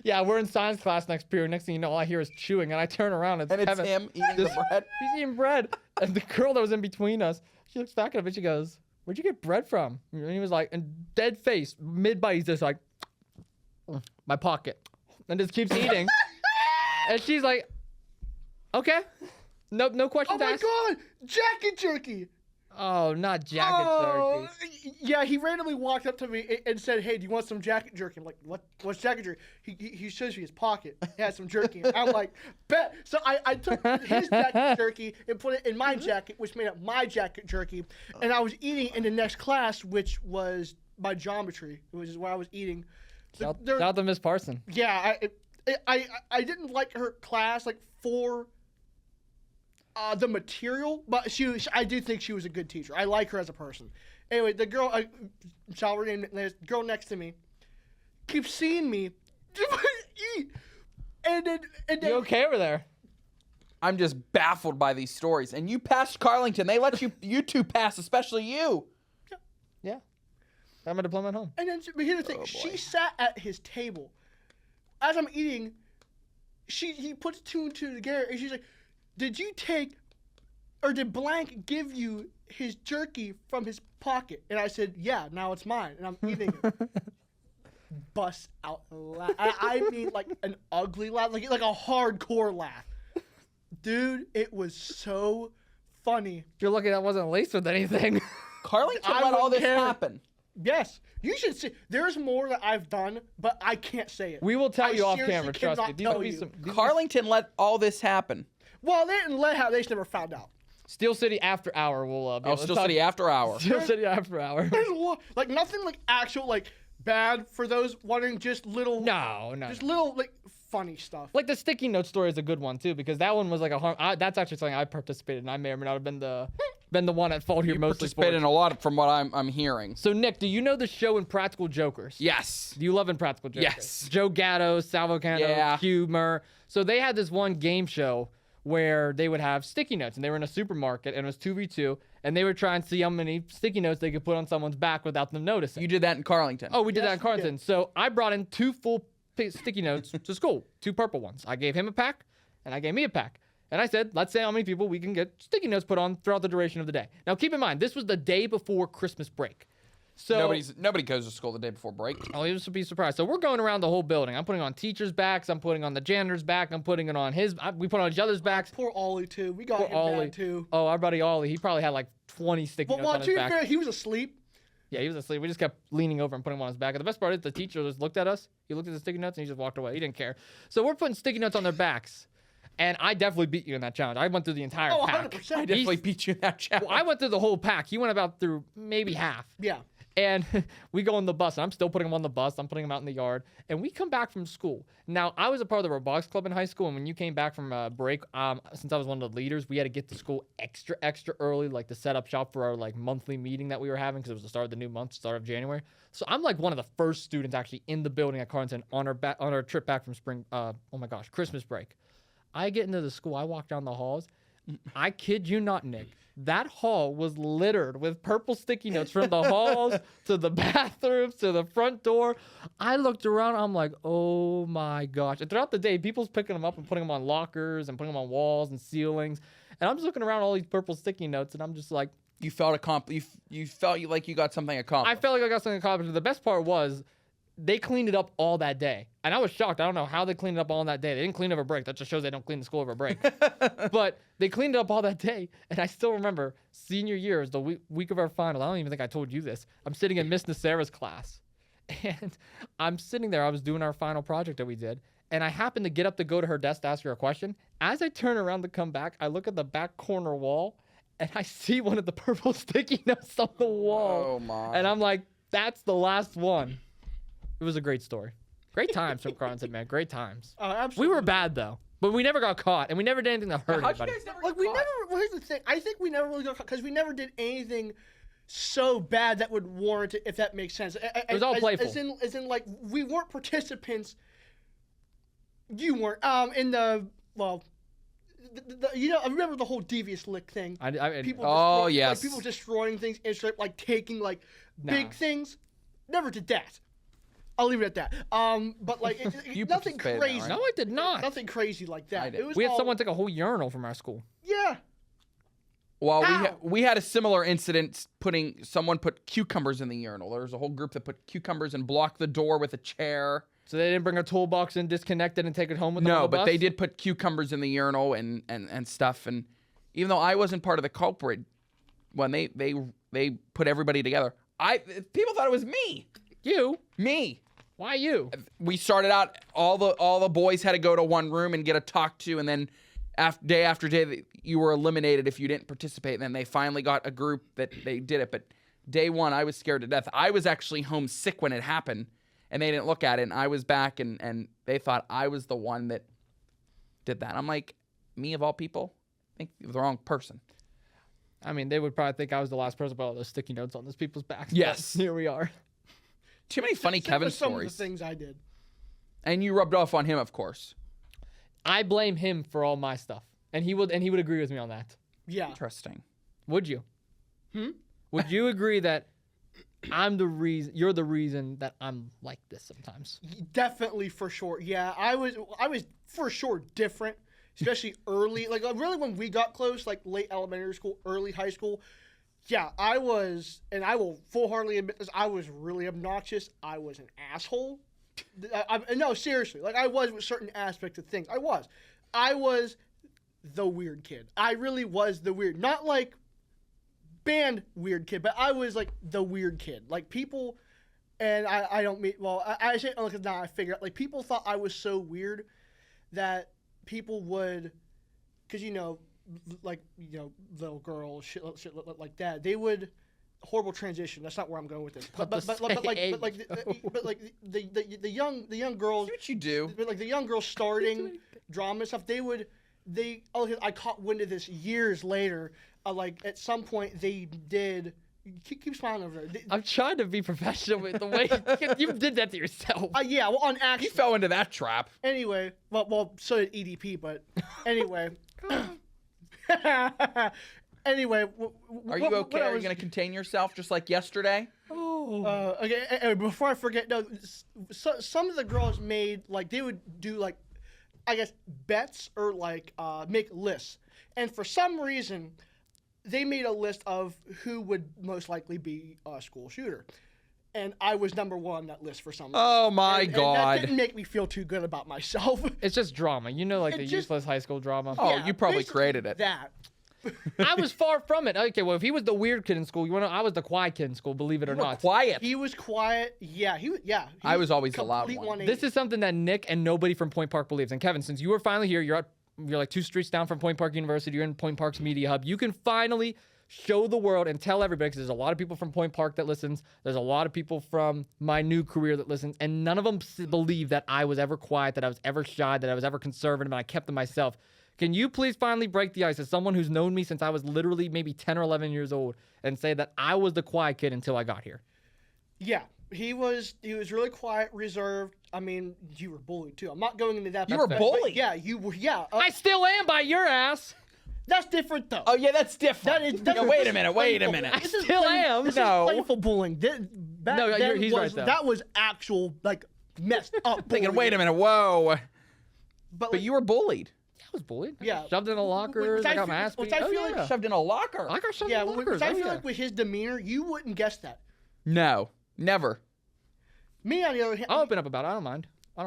Yeah, we're in science class next period. Next thing you know, all I hear is chewing, and I turn around and And it's Kevin. him eating the bread. He's eating bread, and the girl that was in between us, she looks back at him and she goes, "Where'd you get bread from?" And he was like, and dead face, mid bite, he's just like, my pocket, and just keeps eating. And she's like, okay, no questions asked. Oh my God, jacket jerky. Oh, not jacket jerky. Yeah, he randomly walked up to me and said, "Hey, do you want some jacket jerky?" I'm like, "What's jacket jerky?" He shows me his pocket. He had some jerky. I'm like, "Bet." So I took his jacket jerky and put it in my jacket, which made up my jacket jerky. And I was eating in the next class, which was my geometry, which is where I was eating. Shout out to Miss Parson. Yeah, I didn't like her class for the material, but I do think she was a good teacher. I like her as a person. Anyway, the girl, the girl next to me, keeps seeing me eat, and then You okay over there? I'm just baffled by these stories. And you passed Carlington. They let you two pass, especially you. Yeah. I have my diploma at home. And then, but here's the thing: she sat at his table as I'm eating. He puts two and two together, and she's like, "Did you take, or did Blank give you his jerky from his pocket?" And I said, "Yeah, now it's mine," and I'm eating it. Bust out a laugh. I mean, like an ugly laugh, like a hardcore laugh. Dude, it was so funny. You're lucky that wasn't laced with anything. Carlington I let all wouldn't this care. happen. Yes, you should see. There's more that I've done, but I can't say it. We will tell I you off seriously camera. Trust me. cannot These tell will be you. some. Carlington let all this happen. Well, they didn't let how they just never found out. Steel City After Hour will be Oh, able to Steel talk- City after hour. Steel City After Hour. There's a lot, like nothing like actual like bad for those wondering. Just little, No. just little like funny stuff. Like the sticky note story is a good one too, because that one was like that's actually something I participated in. I may or may not have been the one at fault here You mostly for. participate in a lot from what I'm hearing. So Nick, do you know the show Impractical Jokers? Yes. Do you love Impractical Jokers? Yes. Joe Gatto, Salvo Cano, Yeah. Humor. So they had this one game show where they would have sticky notes, and they were in a supermarket, and it was 2v2, and they would try and see how many sticky notes they could put on someone's back without them noticing. You did that in Carlington. Oh, we did Yes, that in we Carlton. did. So I brought in 2 full sticky notes to school, 2 purple ones. I gave him a pack, and I gave me a pack. And I said, let's say how many people we can get sticky notes put on throughout the duration of the day. Now, keep in mind, this was the day before Christmas break. So Nobody goes to school the day before break. Oh, you should be surprised. So we're going around the whole building. I'm putting on teachers' backs. I'm putting on the janitor's back. I'm putting it on we put on each other's backs. Poor Ollie too. We got Poor him Ollie. bad too. Oh, our buddy Ollie. He probably had like 20 sticky But notes well, on to his be back. fair, he was asleep. Yeah, he was asleep. We just kept leaning over and putting him on his back. And the best part is the teacher just looked at us. He looked at the sticky notes and he just walked away. He didn't care. So we're putting sticky notes on their backs. And I definitely beat you in that challenge. I went through the entire Oh, pack. 100%. I definitely beat you in that challenge. Well, I went through the whole pack. He went about through maybe half. Yeah. And we go on the bus. And I'm still putting him on the bus. I'm putting him out in the yard. And we come back from school. Now, I was a part of the robotics club in high school. And when you came back from break, since I was one of the leaders, we had to get to school extra early, like to set up shop for our like monthly meeting that we were having because it was the start of the new month, start of January. So I'm like one of the first students actually in the building at Carlton on our trip back from Christmas break. I get into the school. I walk down the halls. I kid you not, Nick. That hall was littered with purple sticky notes from the halls to the bathrooms to the front door. I looked around. I'm like, oh my gosh. And throughout the day, people's picking them up and putting them on lockers and putting them on walls and ceilings. And I'm just looking around all these purple sticky notes, and I'm just like, You felt you felt like you got something accomplished. I felt like I got something accomplished. The best part was they cleaned it up all that day. And I was shocked. I don't know how they cleaned it up all that day. They didn't clean over break. That just shows they don't clean the school over break. But they cleaned it up all that day. And I still remember senior year is the week of our final. I don't even think I told you this. I'm sitting in Miss Nacera's class. And I'm sitting there. I was doing our final project that we did. And I happened to get up to go to her desk to ask her a question. As I turn around to come back, I look at the back corner wall. And I see one of the purple sticky notes on the wall. Oh, my. And I'm like, that's the last one. It was a great story. Great times from Carlton, man. Great times. Absolutely. We were bad, though. But we never got caught, and we never did anything that hurt How'd you anybody. guys never Like get we caught? never. Well, here's the thing. I think we never really got because we never did anything so bad that would warrant it. If that makes sense. It was all playful. As in, like we weren't participants. You weren't. In the well. You know, I remember the whole devious lick thing. People Oh, destroy- yes. Like, people destroying things and straight, like taking like big things. Never did that. I'll leave it at that. But like You nothing participated in that, crazy. right? No, I did not. Nothing crazy like that. I did. It was We had all, someone take a whole urinal from our school. Yeah. Well, How? we had a similar incident someone put cucumbers in the urinal. There was a whole group that put cucumbers and blocked the door with a chair. So they didn't bring a toolbox and disconnect it and take it home with them on No, the but bus? they did put cucumbers in the urinal and stuff. And even though I wasn't part of the culprit, when they put everybody together, people thought it was me. You? Me. Why you? We started out, all the boys had to go to one room and get a talk to, and then day after day, you were eliminated if you didn't participate. And then they finally got a group that they did it. But day one, I was scared to death. I was actually homesick when it happened, and they didn't look at it. And I was back, and they thought I was the one that did that. I'm like, me of all people? I think you're the wrong person. I mean, they would probably think I was the last person to put all those sticky notes on those people's backs. Yes. Here we are. Too many funny Kevin Some of stories. the things I did. And you rubbed off on him, of course. I blame him for all my stuff. And he would agree with me on that. Yeah. Interesting. Would you? Would you agree that you're the reason that I'm like this sometimes? Definitely, for sure. Yeah, I was for sure different, especially early. Like really, when we got close, like late elementary school, early high school. Yeah, I was, and I will full-heartedly admit this. I was really obnoxious. I was an asshole. No, seriously. Like I was with certain aspects of things. I was the weird kid. I really was the weird, not like band weird kid, but I was like the weird kid. Like people, and I don't mean, well, I say, oh, because now I figure out, like people thought I was so weird that people would, because like, little girls, shit like that, they would, horrible transition. That's not where I'm going with this. But the young girls. See what you do. But like the young girls starting drama and stuff, I caught wind of this years later. Like at some point they did. Keep smiling over there. I'm trying to be professional with the way you did that to yourself. Yeah, well, on He accident. fell into that trap. Anyway, well, so did EDP, but anyway. Anyway, Are you okay? Are you going to contain yourself just like yesterday? Okay, anyway, before I forget, no, some of the girls made, like, they would do, like, I guess, bets or, like, make lists. And for some reason, they made a list of who would most likely be a school shooter. And I was number one on that list for some reason. Oh, my And God. that didn't make me feel too good about myself. It's just drama. Like the It just- useless high school drama. Oh, Yeah, you probably basically created it. That. I was far from it. Okay, well, if he was the weird kid in school, I was the quiet kid in school, believe it or You were not. quiet. He was quiet. Yeah, he I was always the loud complete one. 180. This is something that Nick and nobody from Point Park believes. And Kevin, since you were finally here, you're like 2 streets down from Point Park University, you're in Point Park's media hub, you can finally show the world and tell everybody, because there's a lot of people from Point Park that listens, there's a lot of people from my new career that listens, and none of them believe that I was ever quiet, that I was ever shy, that I was ever conservative, and I kept to myself. Can you please finally break the ice as someone who's known me since I was literally maybe 10 or 11 years old and say that I was the quiet kid until I got here? Yeah, he was really quiet, reserved. I mean, you were bullied too. I'm not going into that. You but- were but bullied? Yeah, you were. Yeah, I still am by your ass. that's different though. Oh, yeah, that's different. That is wait a minute. I still am. This No. is playful bullying. Back No, then he's right, though. That was actual, like, messed up. Thinking, bullying. wait a minute. Whoa. But But you were bullied. I was bullied. I Yeah. got shoved in a locker. Which I I got my feel- ass which beat. I Oh, feel like yeah. Shoved in a locker. I got shoved yeah, in lockers. which I Oh, feel yeah. like with his demeanor, you wouldn't guess that. No, never. Me, on the other hand, I'll open up about it. I don't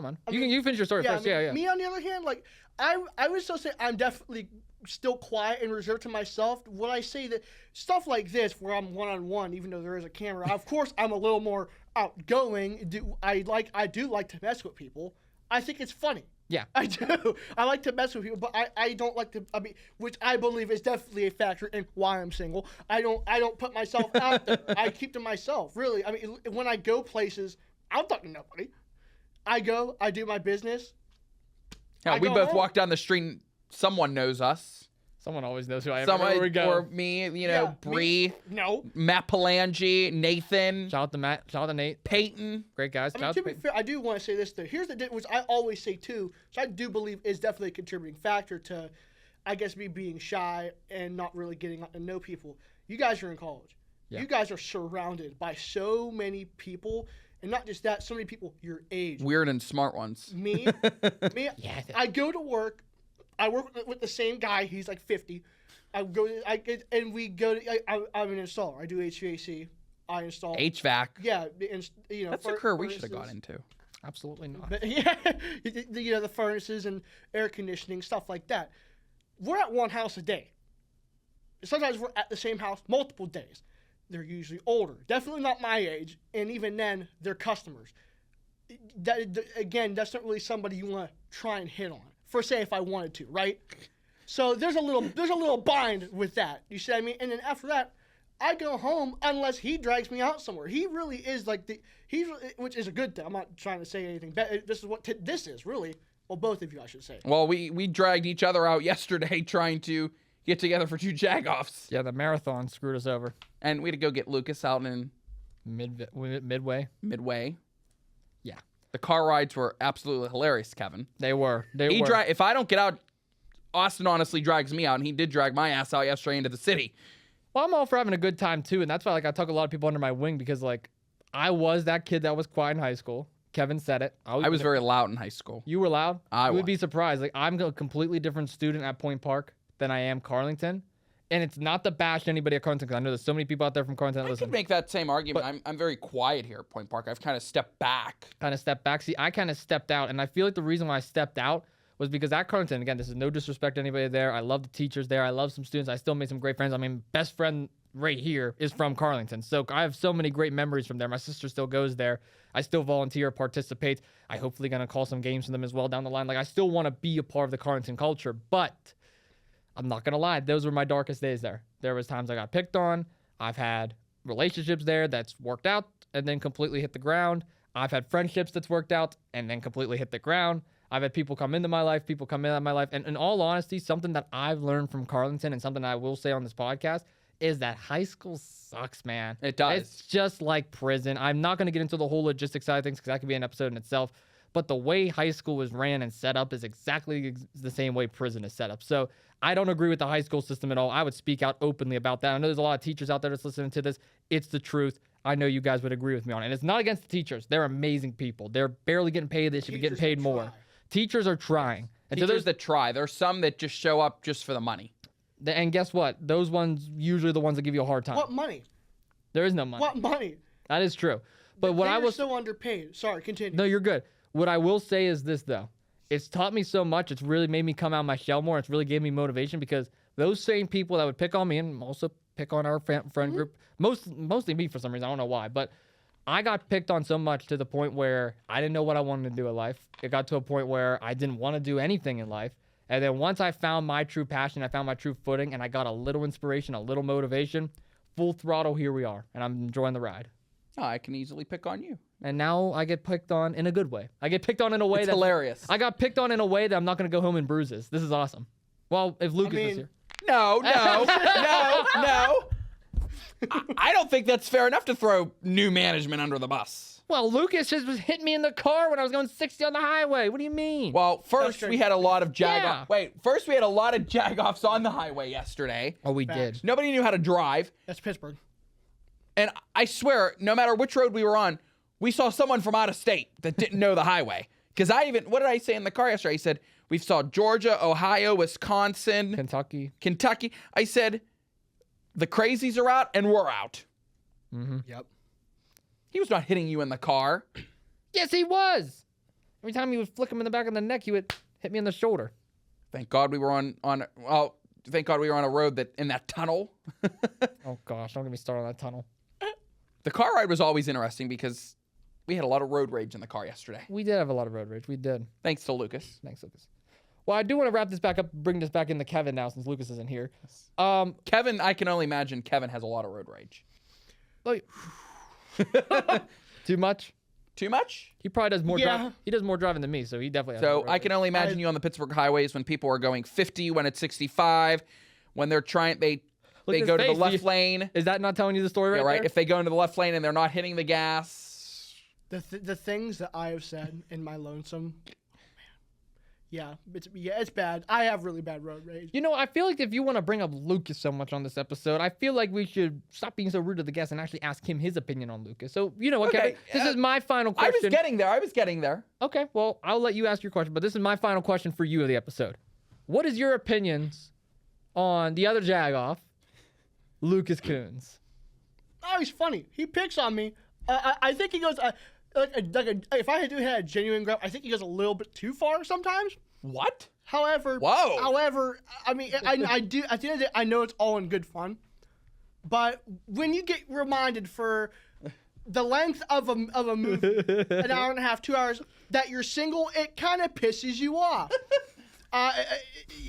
mind. You finish your story yeah, first. Yeah. Me, on the other hand, like, I would still say I'm definitely still quiet and reserved to myself. When I say that stuff like this, where I'm one-on-one, even though there is a camera, of course I'm a little more outgoing. I do like to mess with people. I think it's funny. Yeah. I do. I like to mess with people, but I don't like to. I mean, which I believe is definitely a factor in why I'm single. I don't put myself out there. I keep to myself. Really. I mean, when I go places, I don't talk to nobody. I go. I do my business. Yeah, I we go both home. walk down the street and someone knows us. Someone always knows who I am. Someone, Wherever we go. or me, Yeah, Bree, No. Matt Palangi, Nathan, Shout out to Matt. Shout out to Nate. Peyton. Great guys. I Shout mean, out to to be Peyton. fair, I do want to say this though. Here's the difference. I always say too, which I do believe is definitely a contributing factor to, I guess, me being shy and not really getting to know people. You guys are in college. Yeah. You guys are surrounded by so many people, and not just that, so many people your age. Weird and smart ones. Me, Yeah. I go to work. I work with the same guy. He's like 50. I'm an installer. I do HVAC. I install. HVAC. Yeah, and That's a career we should have got into. Absolutely not. But, yeah, the furnaces and air conditioning, stuff like that. We're at one house a day. Sometimes we're at the same house multiple days. They're usually older, definitely not my age, and even then, they're customers. Again, that's not really somebody you want to try and hit on. For say, if I wanted to, right? So there's a little bind with that. You see what I mean? And then after that, I go home unless he drags me out somewhere. He really is like which is a good thing. I'm not trying to say anything bad. This is what this is really. Well, both of you, I should say. Well, we dragged each other out yesterday trying to get together for 2 jagoffs. Yeah, the marathon screwed us over. And we had to go get Lucas out in Midway. Midway. Yeah. The car rides were absolutely hilarious, Kevin. They were. If I don't get out, Austin honestly drags me out, and he did drag my ass out yesterday into the city. Well, I'm all for having a good time too, and that's why I took a lot of people under my wing because I was that kid that was quiet in high school. Kevin said it. I was very loud in high school. You were loud? I would was. be surprised. I'm a completely different student at Point Park than I am Carlington. And it's not to bash anybody at Carlington because I know there's so many people out there from Carlington that I listen. could make that same argument. I'm very quiet here at Point Park. I've kind of stepped back. See, I kind of stepped out, and I feel like the reason why I stepped out was because at Carlington, again, this is no disrespect to anybody there. I love the teachers there. I love some students. I still made some great friends. I mean, best friend right here is from Carlington. So I have so many great memories from there. My sister still goes there. I still volunteer, participate. I hopefully going to call some games for them as well down the line. I still want to be a part of the Carlington culture, but I'm not going to lie. Those were my darkest days there. There was times I got picked on. I've had relationships there that's worked out and then completely hit the ground. I've had friendships that's worked out and then completely hit the ground. I've had people come into my life, people come out of my life. And in all honesty, something that I've learned from Carlington and something I will say on this podcast is that high school sucks, man. It does. It's just like prison. I'm not going to get into the whole logistics side of things because that could be an episode in itself. But the way high school was ran and set up is exactly the same way prison is set up. So I don't agree with the high school system at all. I would speak out openly about that. I know there's a lot of teachers out there that's listening to this. It's the truth. I know you guys would agree with me on it. And it's not against the teachers. They're amazing people. They're barely getting paid. They should be getting paid more. Teachers are trying. And Teachers so there's that try. There's some that just show up just for the money. And guess what? Those ones usually the ones that give you a hard time. What money? There is no money. What money? That is true. But what I was so underpaid. Sorry, continue. No, you're good. What I will say is this though. It's taught me so much. It's really made me come out of my shell more. It's really gave me motivation because those same people that would pick on me and also pick on our friend group, mostly me for some reason. I don't know why, but I got picked on so much to the point where I didn't know what I wanted to do in life. It got to a point where I didn't want to do anything in life. And then once I found my true passion, I found my true footing, and I got a little inspiration, a little motivation, full throttle, here we are. And I'm enjoying the ride. Oh, I can easily pick on you. And now I get picked on in a good way. I get picked on in a way It's that's hilarious. I got picked on in a way that I'm not going to go home in bruises. This is awesome. Well, if Lucas was here. No. I don't think that's fair enough to throw new management under the bus. Well, Lucas just was hitting me in the car when I was going 60 on the highway. What do you mean? Well, first we had a lot of Yeah. First we had a lot of jagoffs on the highway yesterday. Oh, we Facts. did. Nobody knew how to drive. That's Pittsburgh. And I swear, no matter which road we were on, we saw someone from out of state that didn't know the highway. Because what did I say in the car yesterday? I said, we saw Georgia, Ohio, Wisconsin, Kentucky. I said, the crazies are out and we're out. Mm-hmm. Yep. He was not hitting you in the car. Yes, he was. Every time he would flick him in the back of the neck, he would hit me in the shoulder. Thank God we were on a road that in that tunnel. Oh, gosh. Don't get me started on that tunnel. The car ride was always interesting because we had a lot of road rage in the car yesterday. We did have a lot of road rage. We did. Thanks to Lucas. Thanks, Lucas. Well, I do want to wrap this back up, bring this back into Kevin now since Lucas isn't here. Kevin, I can only imagine Kevin has a lot of road rage. Like, too much? Too much? He probably does more Yeah. He does more driving than me, so he definitely has So more road I can only imagine you on the Pittsburgh highways when people are going 50, when it's 65, when they're trying, they Look at go his to the face. left lane. Is that not telling you the story Yeah, right right. there? If they go into the left lane and they're not hitting the gas. The things that I have said in my lonesome. Yeah, it's bad. I have really bad road rage. You know, I feel like if you want to bring up Lucas so much on this episode, I feel like we should stop being so rude to the guest and actually ask him his opinion on Lucas. So, you know what, Okay, Kevin? This is my final I question. was getting there. Okay, well, I'll let you ask your question, but this is my final question for you of the episode. What is your opinions on the other jagoff, Lucas Coons? Oh, he's funny. He picks on me. I think he goes. if I had a genuine grab, I think he goes a little bit too far sometimes. What? However, I mean, I do. At the end of the day, I know it's all in good fun, but when you get reminded for the length of a movie, an hour and a half, 2 hours, that you're single, it kind of pisses you off.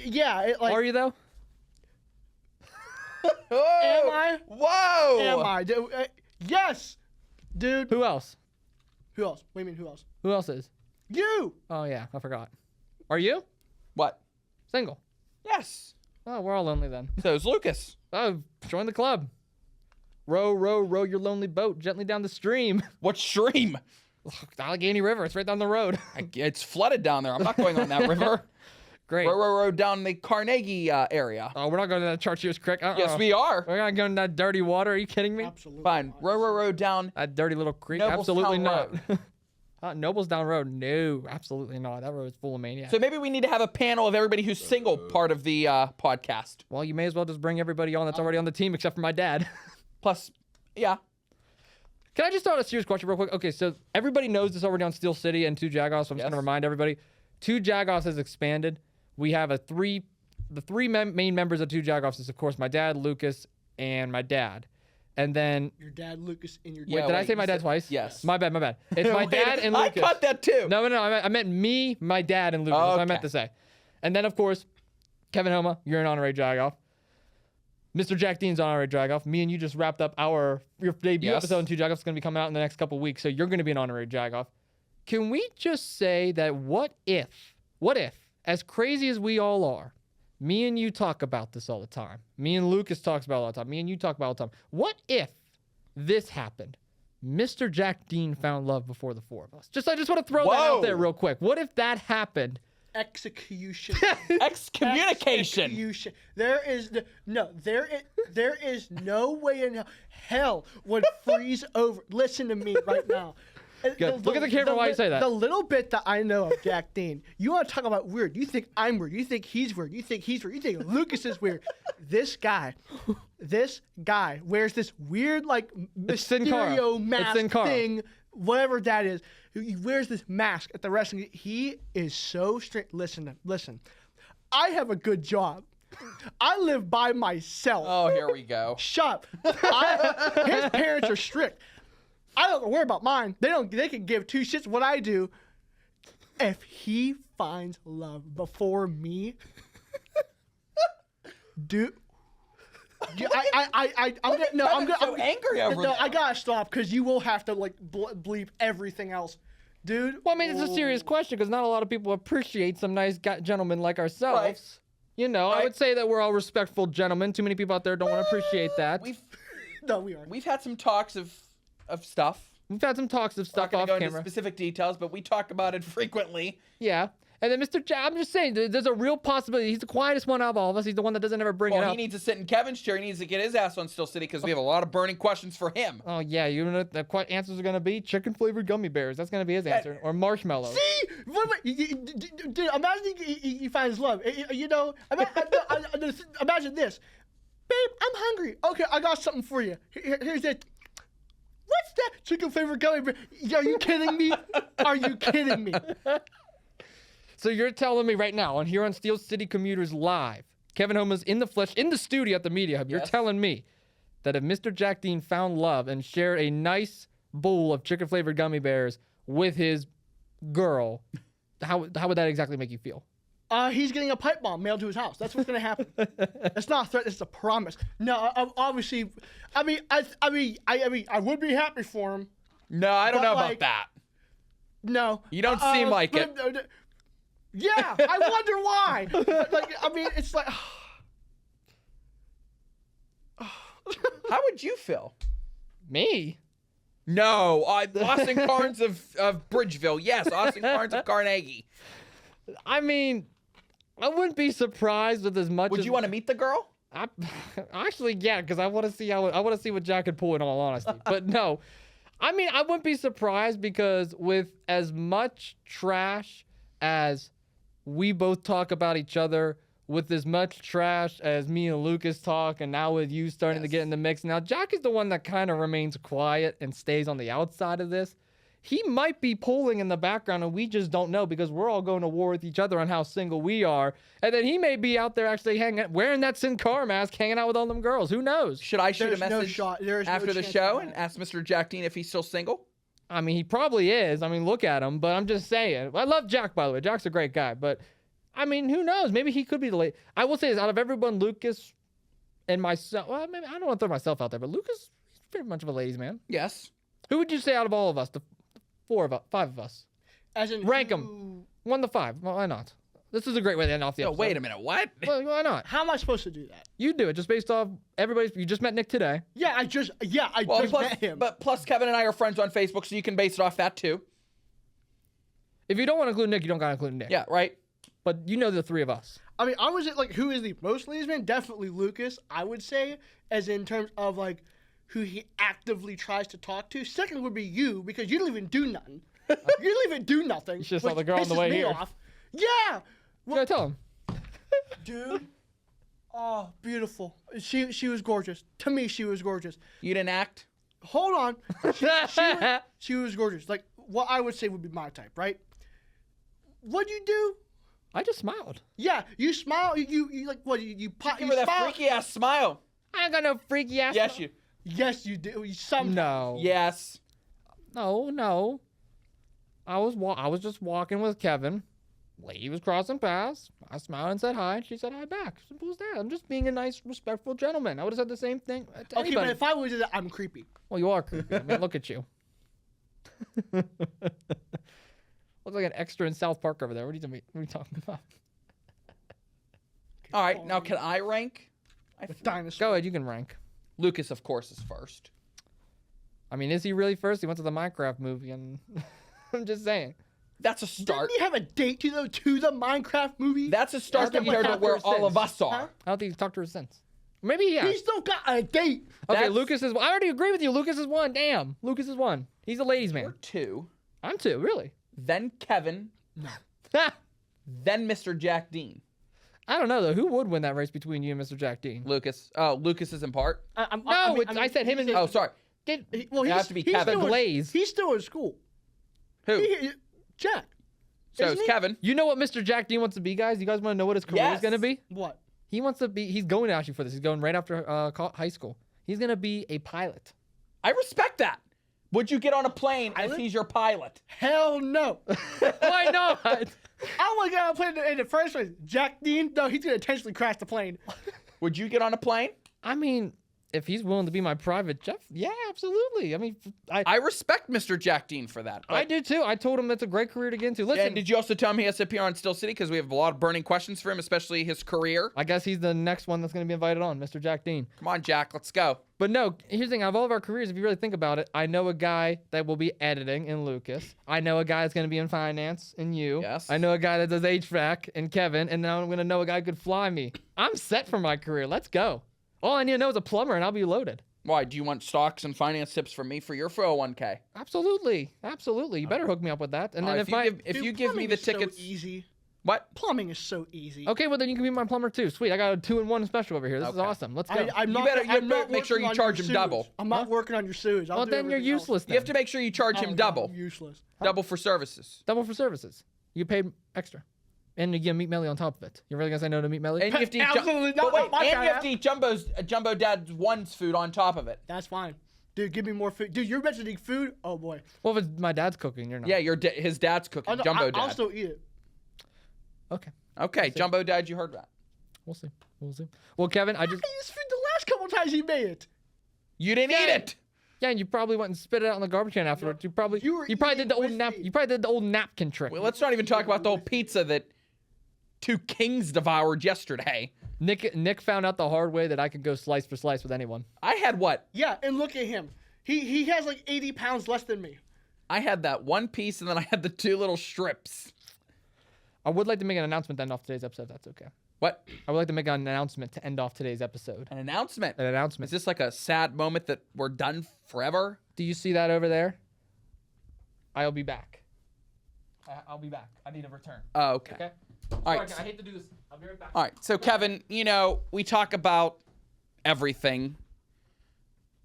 Yeah. Are you though? Am I? Whoa! Am I? Yes, dude. Who else? Who else? What do you mean? Who else? Who else is? You. Oh yeah, I forgot. Are you What? single? Yes. Oh, we're all lonely then. So is Lucas. Oh, join the club. Row, row, row your lonely boat gently down the stream. What stream? Allegheny River. It's right down the road. It's flooded down there. I'm not going on that river. Great. Row down the Carnegie area. Oh, we're not going to that Chartiers Creek. Yes, we are. We're not going to that dirty water. Are you kidding me? Absolutely. Fine. not. Row down. That dirty little creek? Noblestown Absolutely not. Road. Noblestown Road? No, absolutely not. That road is full of maniacs. So maybe we need to have a panel of everybody who's single part of the podcast. Well, you may as well just bring everybody on that's already on the team except for my dad. Plus, yeah. Can I just start a serious question real quick? Okay, so everybody knows this already on Steel City and 2 Jagoffs, so I'm just going to remind everybody. 2 Jagoffs has expanded. We have the three main members of 2 Jagoffs is, of course, my dad, Lucas, and my dad. And then... Your dad, Lucas, and your dad. Wait, did I say my dad twice? Yes. My bad. It's my dad and Lucas. I cut that too. No, I meant me, my dad, and Lucas. That's what I meant to say. And then, of course, Kevin Homa, you're an honorary Jagoff. Mr. Jack Dean's an honorary Jagoff. Me and you just wrapped up your debut episode in 2 Jagoffs. It's going to be coming out in the next couple weeks, so you're going to be an honorary Jagoff. Can we just say that what if, as crazy as we all are, me and you talk about this all the time. Me and Lucas talks about it all the time. Me and you talk about it all the time. What if this happened? Mr. Jack Dean found love before the 4 of us. I just want to throw that out there real quick. What if that happened? Execution. Excommunication. Execution. There is no way in hell would freeze over. Listen to me right now. Good. Look at the camera while you say that. The little bit that I know of Jack Dean, you want to talk about weird. You think I'm weird. You think he's weird. You think Lucas is weird. This guy wears this weird, like, Mysterio mask thing, whatever that is. He wears this mask at the wrestling. He is so strict. Listen. I have a good job. I live by myself. Oh, here we go. Shut up. His parents are strict. I don't worry about mine. They can give 2 shits what I do. If he finds love before me, dude. I'm so angry over No, that. I gotta stop because you will have to like bleep everything else, dude. Well, I mean, it's a serious question because not a lot of people appreciate some nice gentlemen like ourselves. Right. You know, I would say that we're all respectful gentlemen. Too many people out there don't want to appreciate that. We are. We've had some talks of stuff. We've had some talks of stuff Not off going to go camera. into specific details, but we talk about it frequently. Yeah. And then Mr. Jack, I'm just saying, there's a real possibility. He's the quietest one out of all of us. He's the one that doesn't ever bring it Well, up. he needs to sit in Kevin's chair. He needs to get his ass on Steel City because we have a lot of burning questions for him. Oh, yeah. You know what the answers are going to be? Chicken-flavored gummy bears. That's going to be his answer. Or marshmallows. See? Dude, imagine he finds love. You know, imagine this. Babe, I'm hungry. Okay, I got something for you. Here's it. What's that? Chicken flavored gummy bear. Are you kidding me? Are you kidding me? So you're telling me right now, here on Steel City Commuters Live, Kevin Homa's in the flesh, in the studio at the Media Hub, you're telling me that if Mr. Jack Dean found love and shared a nice bowl of chicken-flavored gummy bears with his girl, how would that exactly make you feel? He's getting a pipe bomb mailed to his house. That's what's gonna happen. It's not a threat. It's a promise. No, obviously, I would be happy for him. No, I don't know like, about that. No, You don't seem like it. Yeah, I wonder why. It's like. How would you feel? Me? No, Austin Carnes of Bridgeville. Yes, Austin Carnes of Carnegie. I mean, I wouldn't be surprised with as much. Would you want to meet the girl? Actually, yeah, because I want to see what Jack could pull. In all honesty, but no, I mean, I wouldn't be surprised because with as much trash as we both talk about each other, with as much trash as me and Lucas talk, and now with you starting to get in the mix, now Jack is the one that kind of remains quiet and stays on the outside of this. he might be polling in the background and we just don't know because we're all going to war with each other on how single we are. And then he may be out there actually wearing that Sin Cara mask, hanging out with all them girls. Who knows? Should I shoot There's a no message shot. There's no after the chance show of and that. ask Mr. Jack Dean if he's still single? I mean, he probably is. I mean, look at him. But I'm just saying. I love Jack, by the way. Jack's a great guy. But, I mean, who knows? Maybe he could be the late. I will say this. Out of everyone, Lucas and myself. Well, maybe I don't want to throw myself out there. But Lucas, he's pretty much of a ladies' man. Yes. Who would you say out of all of us? The five of us. As in Rank who- 'em. 1 to 5. Well, why not? This is a great way to end off the Oh, episode. wait a minute. What? Well, why not? How am I supposed to do that? You do it just based off everybody's. You just met Nick today. Yeah, I just Well, plus, met him. but plus Kevin and I are friends on Facebook, so you can base it off that too. If you don't want to include Nick, you don't got to include Nick. Yeah, right? But you know the three of us. I mean, I was like, who is the most ladies man? Definitely Lucas, I would say, as in terms of like who he actively tries to talk to. Second would be you because you don't even do nothing. You don't even do nothing. You should've saw which the girl on the pisses way me here. off. Yeah, You gotta tell him. dude. Oh, beautiful. She was gorgeous. To me, she was gorgeous. You didn't act? Hold on. She was gorgeous. Like what I would say would be my type, right? What'd you do? I just smiled. Yeah, you smile. You like what? You pop. Give You her that smile. freaky ass smile. I ain't got no freaky ass. Yes, you. Yes, you do. Sometimes. No. Yes. No. I was just walking with Kevin. Lady was crossing paths. I smiled and said hi. She said hi back. Simple as that. I'm just being a nice, respectful gentleman. I would have said the same thing to Okay, anybody. but if I was, I'm creepy. Well, you are creepy. I mean, look at you. Looks like an extra in South Park over there. What are you talking about? All right, now can I rank? Dinosaur. Go ahead. You can rank. Lucas, of course, is first. I mean, is he really first? He went to the Minecraft movie, and I'm just saying. That's a start. Didn't he have a date to the Minecraft movie? That's a start That's what compared to happened where since. all of us are. Huh? I don't think he's talked to her since. Maybe he has. He still got a date. Okay, That's- Lucas is. I already agree with you. Lucas is one. Damn, Lucas is one. He's a ladies' We're man. two. I'm two, really. Then Kevin. Ha! Then Mr. Jack Dean. I don't know though. Who would win that race between you and Mr. Jack Dean? Lucas. Oh, Lucas is in part. I said him and- Oh, sorry. Did Well, It he's, has to be he's Kevin. still in- Blaze. He's still in school. Who? Jack. So isn't it's he? Kevin. you know what Mr. Jack Dean wants to be, guys? You guys want to know what his career is Yes. going to be? What? He wants to be. He's going actually for this. He's going right after high school. He's going to be a pilot. I respect that. Would you get on a plane if Pilot? he's your pilot? Hell no. Why not? I want to get on a plane in the first place. Jack Dean? No, he's gonna intentionally crash the plane. Would you get on a plane? I mean, if he's willing to be my private jet, yeah, absolutely. I mean, I respect Mr. Jack Dean for that. I But, do too. I told him that's a great career to get into. Listen, and did you also tell him he has to appear on Still City because we have a lot of burning questions for him, especially his career? I guess he's the next one that's going to be invited on, Mr. Jack Dean. Come on, Jack, let's go. But no, here's the thing. Out of all of our careers, if you really think about it, I know a guy that will be editing in Lucas. I know a guy that's going to be in finance in you. Yes. I know a guy that does HVAC in Kevin. And now I'm going to know a guy who could fly me. I'm set for my career. Let's go. All I need to know is a plumber and I'll be loaded. Why? Do you want stocks and finance tips from me for your 401k? Absolutely. You better hook me up with that. And then If you give me Plumbing the is so tickets, easy. what? Plumbing is so easy. Okay, well then you can be my plumber too. Sweet. I got a 2-in-1 special over here. This is Okay. awesome. Let's go. I'm You not, better- I'm you not better make sure working you on charge your him sewage. double. I'm not working on your sewage. I'll well, do then you're everything else. useless. You have to make sure you charge him I'm double. Useless. Double for services. Double for services. You paid extra. And you get Meat Melly on top of it. You really gonna say no to Meat Melly? And you have to eat Absolutely but not. wait, My and you bad. have to eat Jumbo Dad's one's food on top of it. That's fine. Dude, give me more food. Dude, you're mentioning food? Oh, boy. Well, if it's my dad's cooking, you're not. Yeah, his dad's cooking. Oh, no, Jumbo I'll Dad. still eat it. Okay. Okay, Jumbo Dad, you heard that. We'll see. Well, Kevin, I I just ate this food the last couple times he made it. You didn't eat it. yeah, and you probably went and spit it out in the garbage can afterwards. You probably You were probably did the eating old with me. You probably did the old napkin trick. Well, let's not even talk about the whole pizza that two kings devoured yesterday. Nick found out the hard way that I could go slice for slice with anyone. I had what? Yeah, and look at him. He has like 80 pounds less than me. I had that one piece and then I had the two little strips. I would like to make an announcement to end off today's episode. If that's okay. What? I would like to make an announcement to end off today's episode. An announcement. An Is announcement. this like a sad moment that we're done forever? Do you see that over there? I'll be back. I'll be back. I need a return. Oh, okay. Okay. All right. I hate to do this. I'll be right back. All right. So, Kevin, we talk about everything.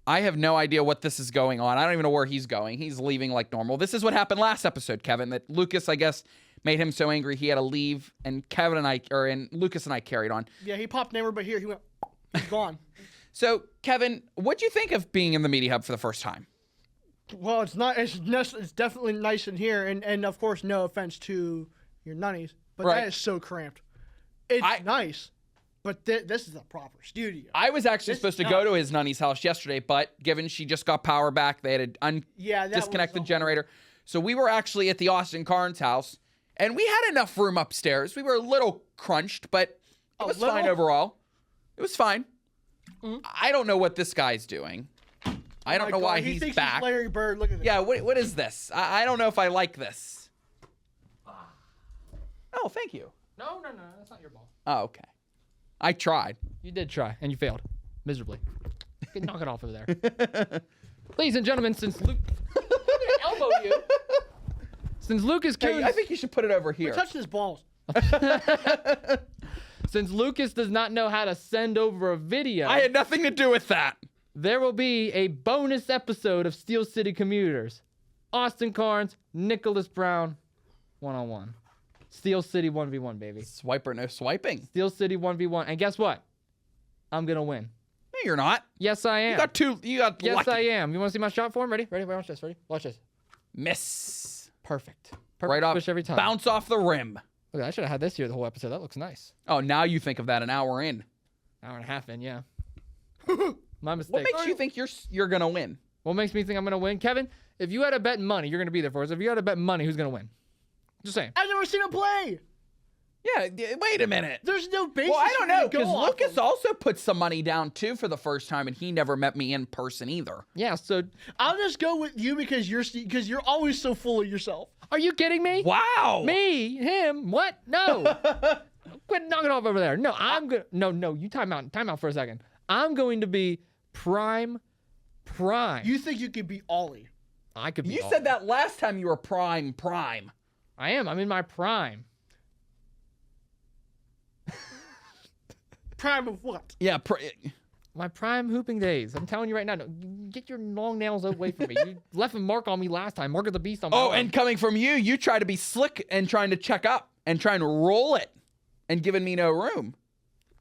I have no idea what this is going on. I don't even know where he's going. He's leaving like normal. This is what happened last episode, Kevin, that Lucas, I guess, made him so angry he had to leave, and Lucas and I carried on. Yeah, he popped neighbor, but here he went. He's gone. So, Kevin, what'd you think of being in the Media Hub for the first time? Well, it's not. It's definitely nice in here, and of course, no offense to your nunnies, but Right. that is so cramped. It's nice, but this is a proper studio. I was actually supposed to go to his nunny's house yesterday, but given she just got power back, they had a disconnected generator. So we were actually at the Austin Carnes house, and we had enough room upstairs. We were a little crunched, but it was fine overall. It was fine. Mm-hmm. I don't know what this guy's doing. I don't know why he's thinks back. He's Larry Bird. Look at this. Yeah, what is this? I don't know if I like this. Oh, thank you. No, that's not your ball. Oh, okay. I tried. You did try, and you failed miserably. Knock it off over there. Ladies and gentlemen, since Luke... I'm gonna elbow you. Since Lucas Hey, I think you should put it over here. You're touching his balls. Since Lucas does not know how to send over a video... I had nothing to do with that. There will be a bonus episode of Steel City Commuters. Austin Carnes, Nicholas Brown, one-on-one. Steel City 1v1, baby. Swipe or no swiping. Steel City 1v1. And guess what? I'm going to win. No, you're not. Yes, I am. You got Yes, lucky. I am. You want to see my shot form? Ready? Watch this. Ready? Watch this. Miss. Perfect. Right off. Push every time. Bounce off the rim. Look, I should have had this here the whole episode. That looks nice. Oh, now you think of that an hour in. Hour and a half in, yeah. My mistake. What makes you think you're going to win? What makes me think I'm going to win? Kevin, if you had to bet money, you're going to be there for us. If you had to bet money, who's going to win? Just saying. I've never seen him play. Yeah, wait a minute. There's no basis. Well, I don't know, because because Lucas also put some money down, too, for the first time, and he never met me in person either. Yeah, so I'll just go with you because you're always so full of yourself. are you kidding me? Wow. Me? Him? What? No. Quit knocking off over there. No, I'm going to... No, you time out for a second. I'm going to be prime. You think you could be Ollie? I could be You all- said that last time you were prime. I am. I'm in my prime. Prime of what? Yeah, My prime hooping days. I'm telling you right now. No, get your long nails away from me. You left a mark on me last time. Mark of the beast on my Oh, arm. and coming from you, you try to be slick and trying to check up and trying to roll it and giving me no room.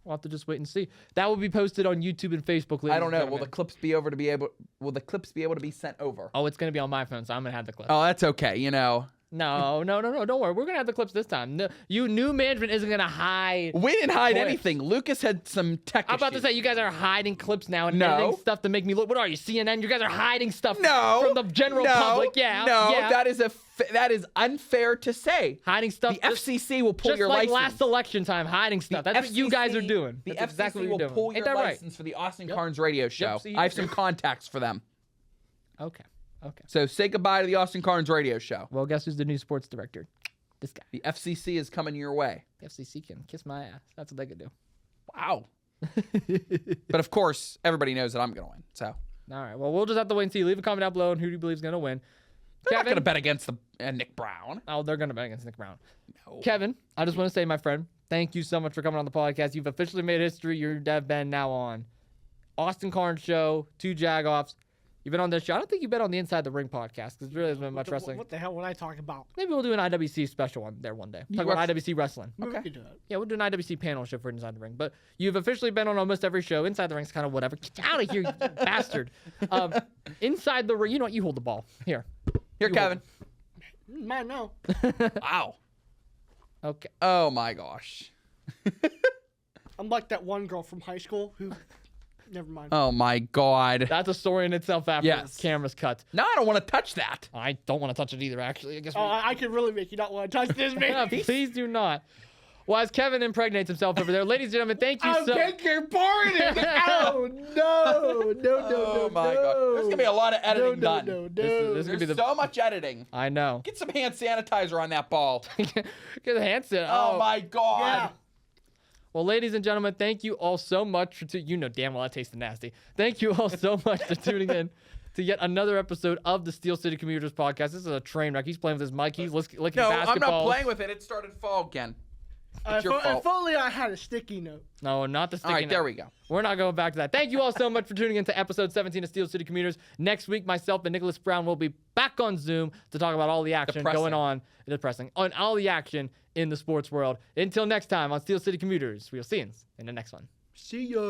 We'll have to just wait and see. That will be posted on YouTube and Facebook later. I don't know. Will the clips be able to be sent over? Oh, it's going to be on my phone, so I'm going to have the clip. Oh, that's okay. You know. No. Don't worry. We're going to have the clips this time. No, new management isn't going to hide. We didn't hide Clips. anything. Lucas had some tech I'm about to issues. say, you guys are hiding clips now and No. editing stuff to make me look. What are you, CNN? You guys are hiding stuff No. from the general public. Yeah. No, yeah. that is unfair to say. Hiding stuff. The FCC will pull just your like license. last election time, hiding stuff. That's what you guys are doing. The That's FCC exactly what will you're doing. pull Ain't your that right? license for the Austin Carnes radio show. see? I have some contacts for them. Okay. So say goodbye to the Austin Carnes radio show. Well, guess who's the new sports director? This guy. The FCC is coming your way. The FCC can kiss my ass. That's what they could do. Wow. But of course, everybody knows that I'm going to win. So All right. Well, we'll just have to wait and see. Leave a comment down below on who do you believe is going to win. they're not Kevin? going to bet against the Nick Brown. Oh, they're going to bet against Nick Brown. No. Kevin, I just want to say, my friend, thank you so much for coming on the podcast. You've officially made history. You're Dev Ben now on Austin Carnes Show, 2 Jagoffs. You've been on this show. I don't think you've been on the Inside the Ring podcast because there really hasn't been much wrestling. What the hell would I talk about? Maybe we'll do an IWC special one there one day. Talk about IWC wrestling. We could do that. Yeah, we'll do an IWC panel show for Inside the Ring. But you've officially been on almost every show. Inside the Ring's kind of whatever. Get out of here, you bastard. Inside the Ring, you know what? You hold the ball. Here, Here, You Kevin. Mine no. Wow. Okay. Oh my gosh. I'm like that one girl from high school who. Never mind. Oh my God. That's a story in itself after Yes. the camera's cut. Now I don't want to touch that. I don't want to touch it either, actually. I guess Oh, I could really make you not want to touch this, man. please do not. Well, as Kevin impregnates himself over there, ladies and gentlemen, thank you I so beg your pardon. Oh no, no, Oh my God. There's going to be a lot of editing done. No. This is gonna There's be the. so much editing. I know. Get some hand sanitizer on that ball. Get the handset. Oh my God. Yeah. Well, ladies and gentlemen, thank you all so much for you know damn well I tasted nasty. Thank you all so much for tuning in to yet another episode of the Steel City Commuters podcast. This is a train wreck. He's playing with his mic. He's licking No, basketballs. I'm not playing with it. It started fall again. It's your fault. If only I had a sticky note. No, not the sticky All right, note. there we go. We're not going back to that. Thank you all so much for tuning into episode 17 of Steel City Commuters. Next week, myself and Nicholas Brown will be back on Zoom to talk about all the action going on. Depressing. On all the action in the sports world. Until next time on Steel City Commuters, we'll see you in the next one. See ya.